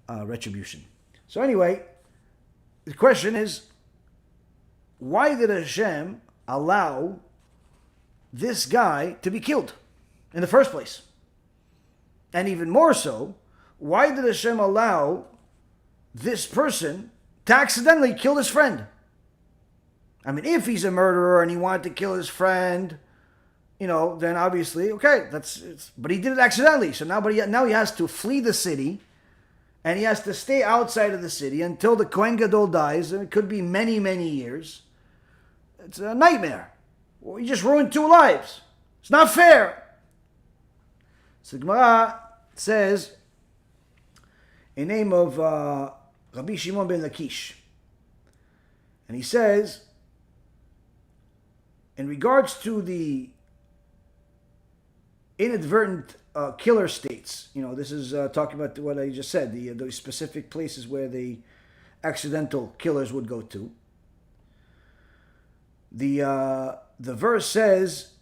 retribution. So anyway, the question is, why did Hashem allow this guy to be killed in the first place? And even more so, why did Hashem allow this person to accidentally kill his friend? I mean, if he's a murderer and he wanted to kill his friend, then obviously, okay, but he did it accidentally. So now he has to flee the city, and he has to stay outside of the city until the Kohen Gadol dies, and it could be many, many years. It's a nightmare. Well, you just ruined 2 lives. It's not fair. So Gemara says, in name of Rabbi Shimon ben Lakish, and he says, in regards to the inadvertent killer states, this is talking about what I just said, the specific places where the accidental killers would go to. The verse says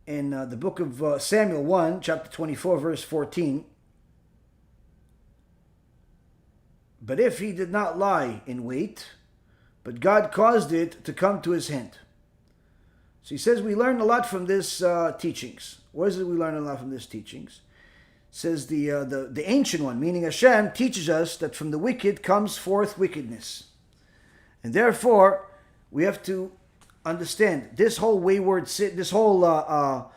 in the book of Samuel 1, chapter 24, verse 14, but if he did not lie in wait, but God caused it to come to his hand. So he says we learn a lot from this teachings. What is it we learn a lot from this teachings? It says the ancient one, meaning Hashem, teaches us that from the wicked comes forth wickedness. And therefore, we have to understand this whole this whole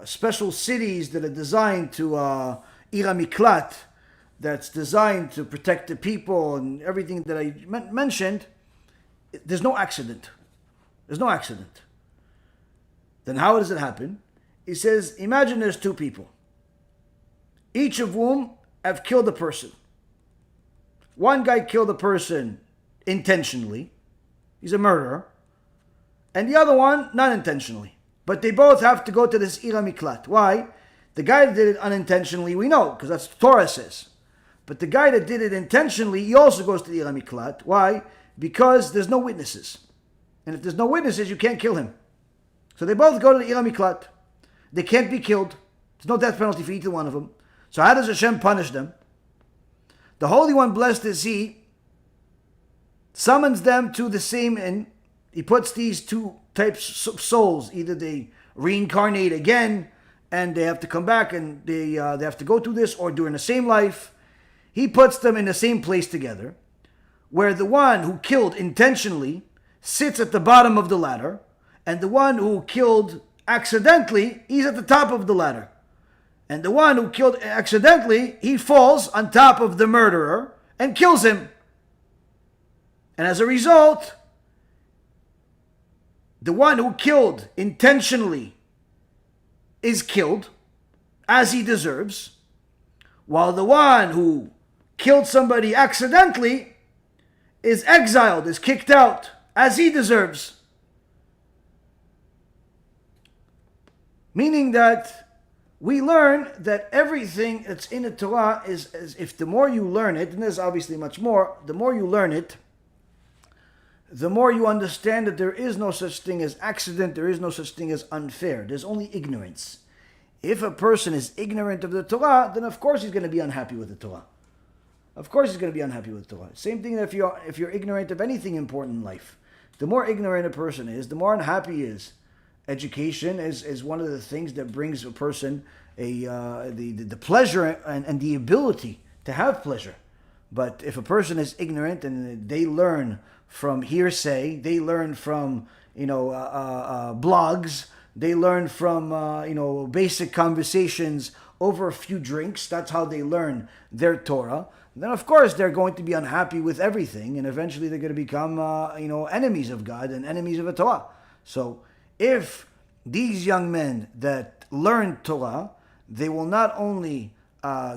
special cities that are designed to Ira Miklat, that's designed to protect the people and everything that I mentioned, there's no accident. There's no accident. Then how does it happen? He says, imagine there's 2 people, each of whom have killed a person. One guy killed a person intentionally. He's a murderer. And the other one, not intentionally. But they both have to go to this Ira Miklat. Why? The guy that did it unintentionally, we know, because that's what Torah says. But the guy that did it intentionally, he also goes to the Ira Miklat. Why? Because there's no witnesses. And if there's no witnesses, you can't kill him. So they both go to the Ira Miklat. They can't be killed. There's no death penalty for either one of them. So how does Hashem punish them? The Holy One, blessed is He, summons them to the same inn. He puts these 2 types of souls. Either they reincarnate again and they have to come back and they have to go through this, or during the same life. He puts them in the same place together, where the one who killed intentionally sits at the bottom of the ladder, and the one who killed accidentally, he's at the top of the ladder. And the one who killed accidentally, he falls on top of the murderer and kills him. And as a result, the one who killed intentionally is killed, as he deserves, while the one who killed somebody accidentally is exiled, is kicked out, as he deserves. Meaning that we learn that everything that's in the Torah is if the more you learn it, and there's obviously much more, the more you learn it, the more you understand that there is no such thing as accident, there is no such thing as unfair. There's only ignorance. If a person is ignorant of the Torah, then of course he's going to be unhappy with the Torah. Of course he's going to be unhappy with the Torah. Same thing if you're ignorant of anything important in life. The more ignorant a person is, the more unhappy he is. Education is one of the things that brings a person the pleasure and the ability to have pleasure. But if a person is ignorant and they learn from hearsay, they learn from blogs, they learn from basic conversations over a few drinks. That's how they learn their Torah. Then of course they're going to be unhappy with everything, and eventually they're going to become enemies of God and enemies of the Torah. So if these young men that learn Torah, they will not only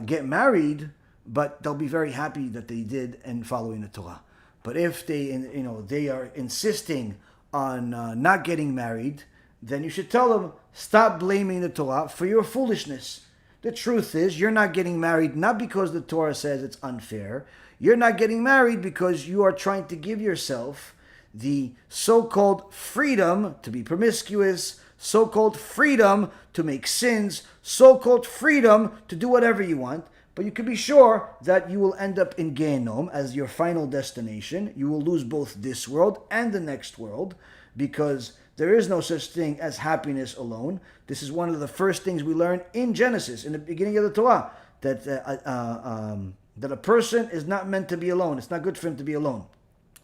get married, but they'll be very happy that they did in following the Torah. But if they are insisting on not getting married, then you should tell them, stop blaming the Torah for your foolishness. The truth is, you're not getting married not because the Torah says it's unfair. You're not getting married because you are trying to give yourself the so-called freedom to be promiscuous, so-called freedom to make sins, so-called freedom to do whatever you want. But you can be sure that you will end up in Gehenom as your final destination. You will lose both this world and the next world, because there is no such thing as happiness alone. This is one of the first things we learn in Genesis, in the beginning of the Torah, that a person is not meant to be alone. It's not good for him to be alone.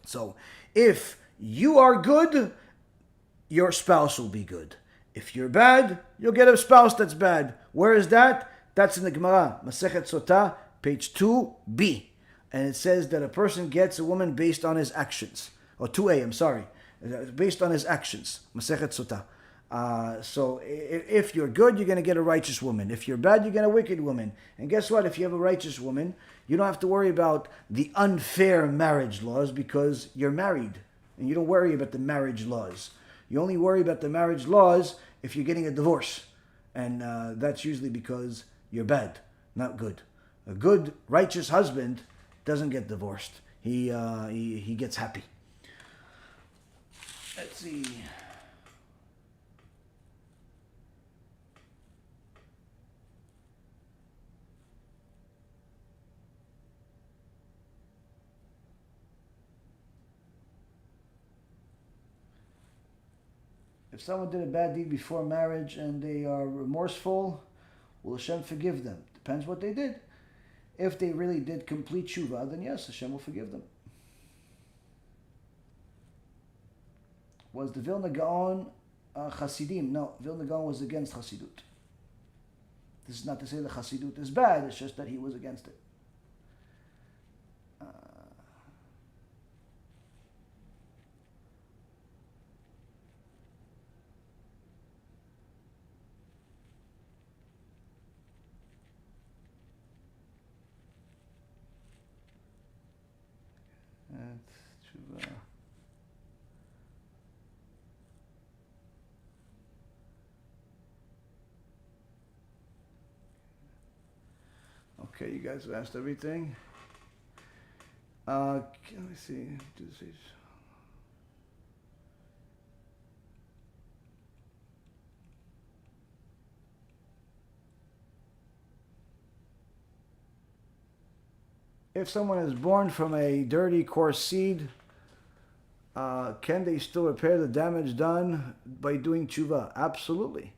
So if you are good, your spouse will be good. If you're bad, you'll get a spouse that's bad. Where is that? That's in the Gemara, Masechet Sotah, page 2b. And it says that a person gets a woman based on his actions. Or 2a, I'm sorry. Based on his actions. Masechet Sotah. So if you're good, you're going to get a righteous woman. If you're bad, you get a wicked woman. And guess what? If you have a righteous woman, you don't have to worry about the unfair marriage laws because you're married. And you don't worry about the marriage laws. You only worry about the marriage laws if you're getting a divorce. And that's usually because you're bad, not good. A good, righteous husband doesn't get divorced. He gets happy. Let's see. If someone did a bad deed before marriage and they are remorseful, will Hashem forgive them? Depends what they did. If they really did complete tshuva, then yes, Hashem will forgive them. Was the Vilna Gaon Hasidim? No, Vilna Gaon was against Hasidut. This is not to say that Hasidut is bad, it's just that he was against it. Okay, you guys have asked everything. Let me see. If someone is born from a dirty, coarse seed, can they still repair the damage done by doing tshuva? Absolutely.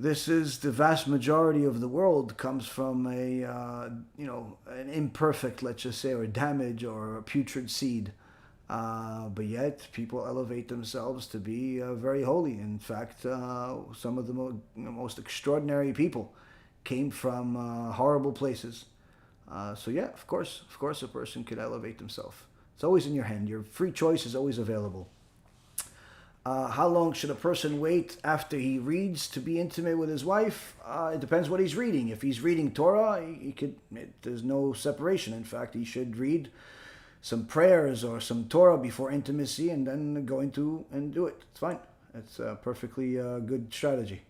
This is the vast majority of the world comes from an imperfect, let's just say, or damage or a putrid seed. But yet people elevate themselves to be very holy. In fact, some of the most extraordinary people came from horrible places. So yeah, of course a person could elevate himself. It's always in your hand. Your free choice is always available. How long should a person wait after he reads to be intimate with his wife? It depends what he's reading. If he's reading Torah, there's no separation. In fact, he should read some prayers or some Torah before intimacy and then go into and do it. It's fine. It's a perfectly good strategy.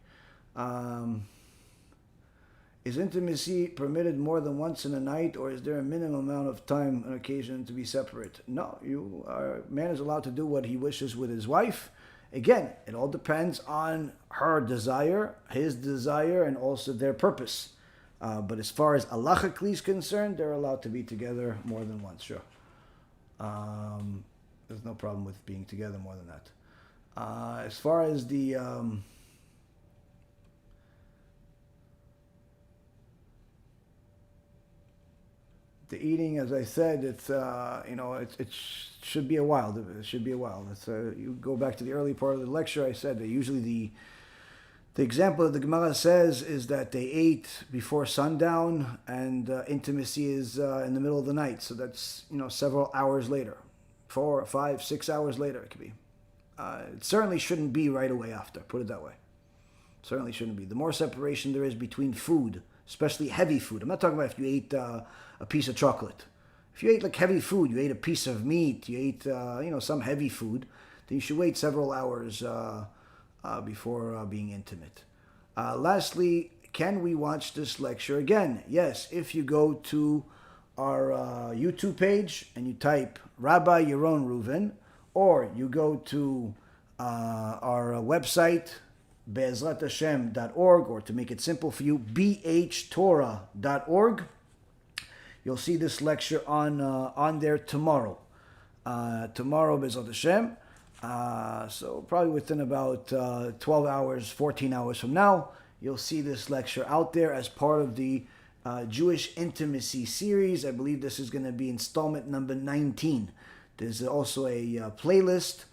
Is intimacy permitted more than once in a night, or is there a minimum amount of time and occasion to be separate? No, man is allowed to do what he wishes with his wife. Again, it all depends on her desire, his desire, and also their purpose. But as far as halachically is concerned, they're allowed to be together more than once, sure. There's no problem with being together more than that. As far as the... The eating, as I said, it's it should be a while. It should be a while. You go back to the early part of the lecture. I said that usually the example that the Gemara says is that they ate before sundown, and intimacy is in the middle of the night. So that's several hours later, 4, 5, 6 hours later it could be. It certainly shouldn't be right away after. Put it that way. Certainly shouldn't be. The more separation there is between food, especially heavy food. I'm not talking about if you ate a piece of chocolate. If you ate like heavy food, you ate a piece of meat, you ate some heavy food, then you should wait several hours before being intimate. Lastly, can we watch this lecture again? Yes, if you go to our YouTube page and you type Rabbi Yaron Reuven, or you go to our website, be'ezrathashem.org, or to make it simple for you, bhtorah.org. You'll see this lecture on there tomorrow. Tomorrow, Be'ezrat Hashem. So probably within about 12 hours, 14 hours from now, you'll see this lecture out there as part of the Jewish Intimacy series. I believe this is going to be installment number 19. There's also a playlist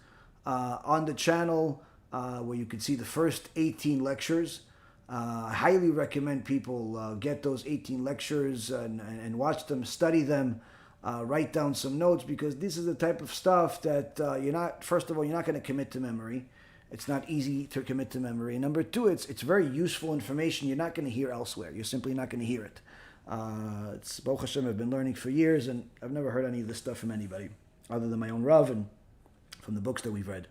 on the channel where you can see the first 18 lectures. I highly recommend people get those 18 lectures and watch them, study them, write down some notes, because this is the type of stuff that first of all, you're not going to commit to memory. It's not easy to commit to memory. And number two, it's very useful information you're not going to hear elsewhere. You're simply not going to hear it. It's Baruch Hashem, I've been learning for years, and I've never heard any of this stuff from anybody other than my own Rav and from the books that we've read.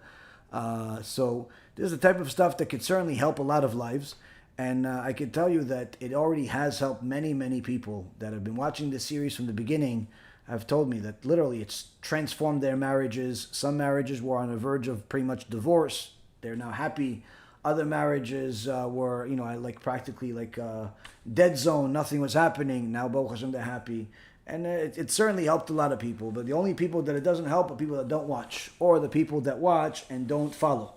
So this is the type of stuff that could certainly help a lot of lives. And I can tell you that it already has helped many, many people that have been watching this series from the beginning. Have told me that literally it's transformed their marriages. Some marriages were on the verge of pretty much divorce. They're now happy. Other marriages were, practically like a dead zone. Nothing was happening. Now, Baruch Hashem, they're happy. And it certainly helped a lot of people. But the only people that it doesn't help are people that don't watch, or the people that watch and don't follow.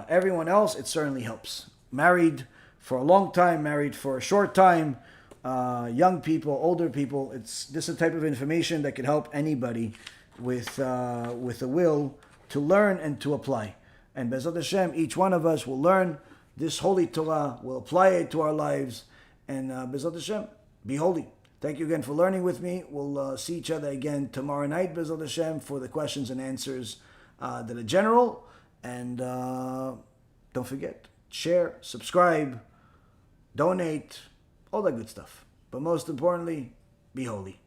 Everyone else, it certainly helps. Married for a long time, married for a short time, young people, older people. This is the type of information that can help anybody with a will to learn and to apply. And Be'ezrat Hashem, each one of us will learn this holy Torah, will apply it to our lives, and Be'ezrat Hashem, be holy. Thank you again for learning with me. We'll see each other again tomorrow night, Be'ezrat Hashem, for the questions and answers that are general. And don't forget, share, subscribe, donate, all that good stuff. But most importantly, be holy.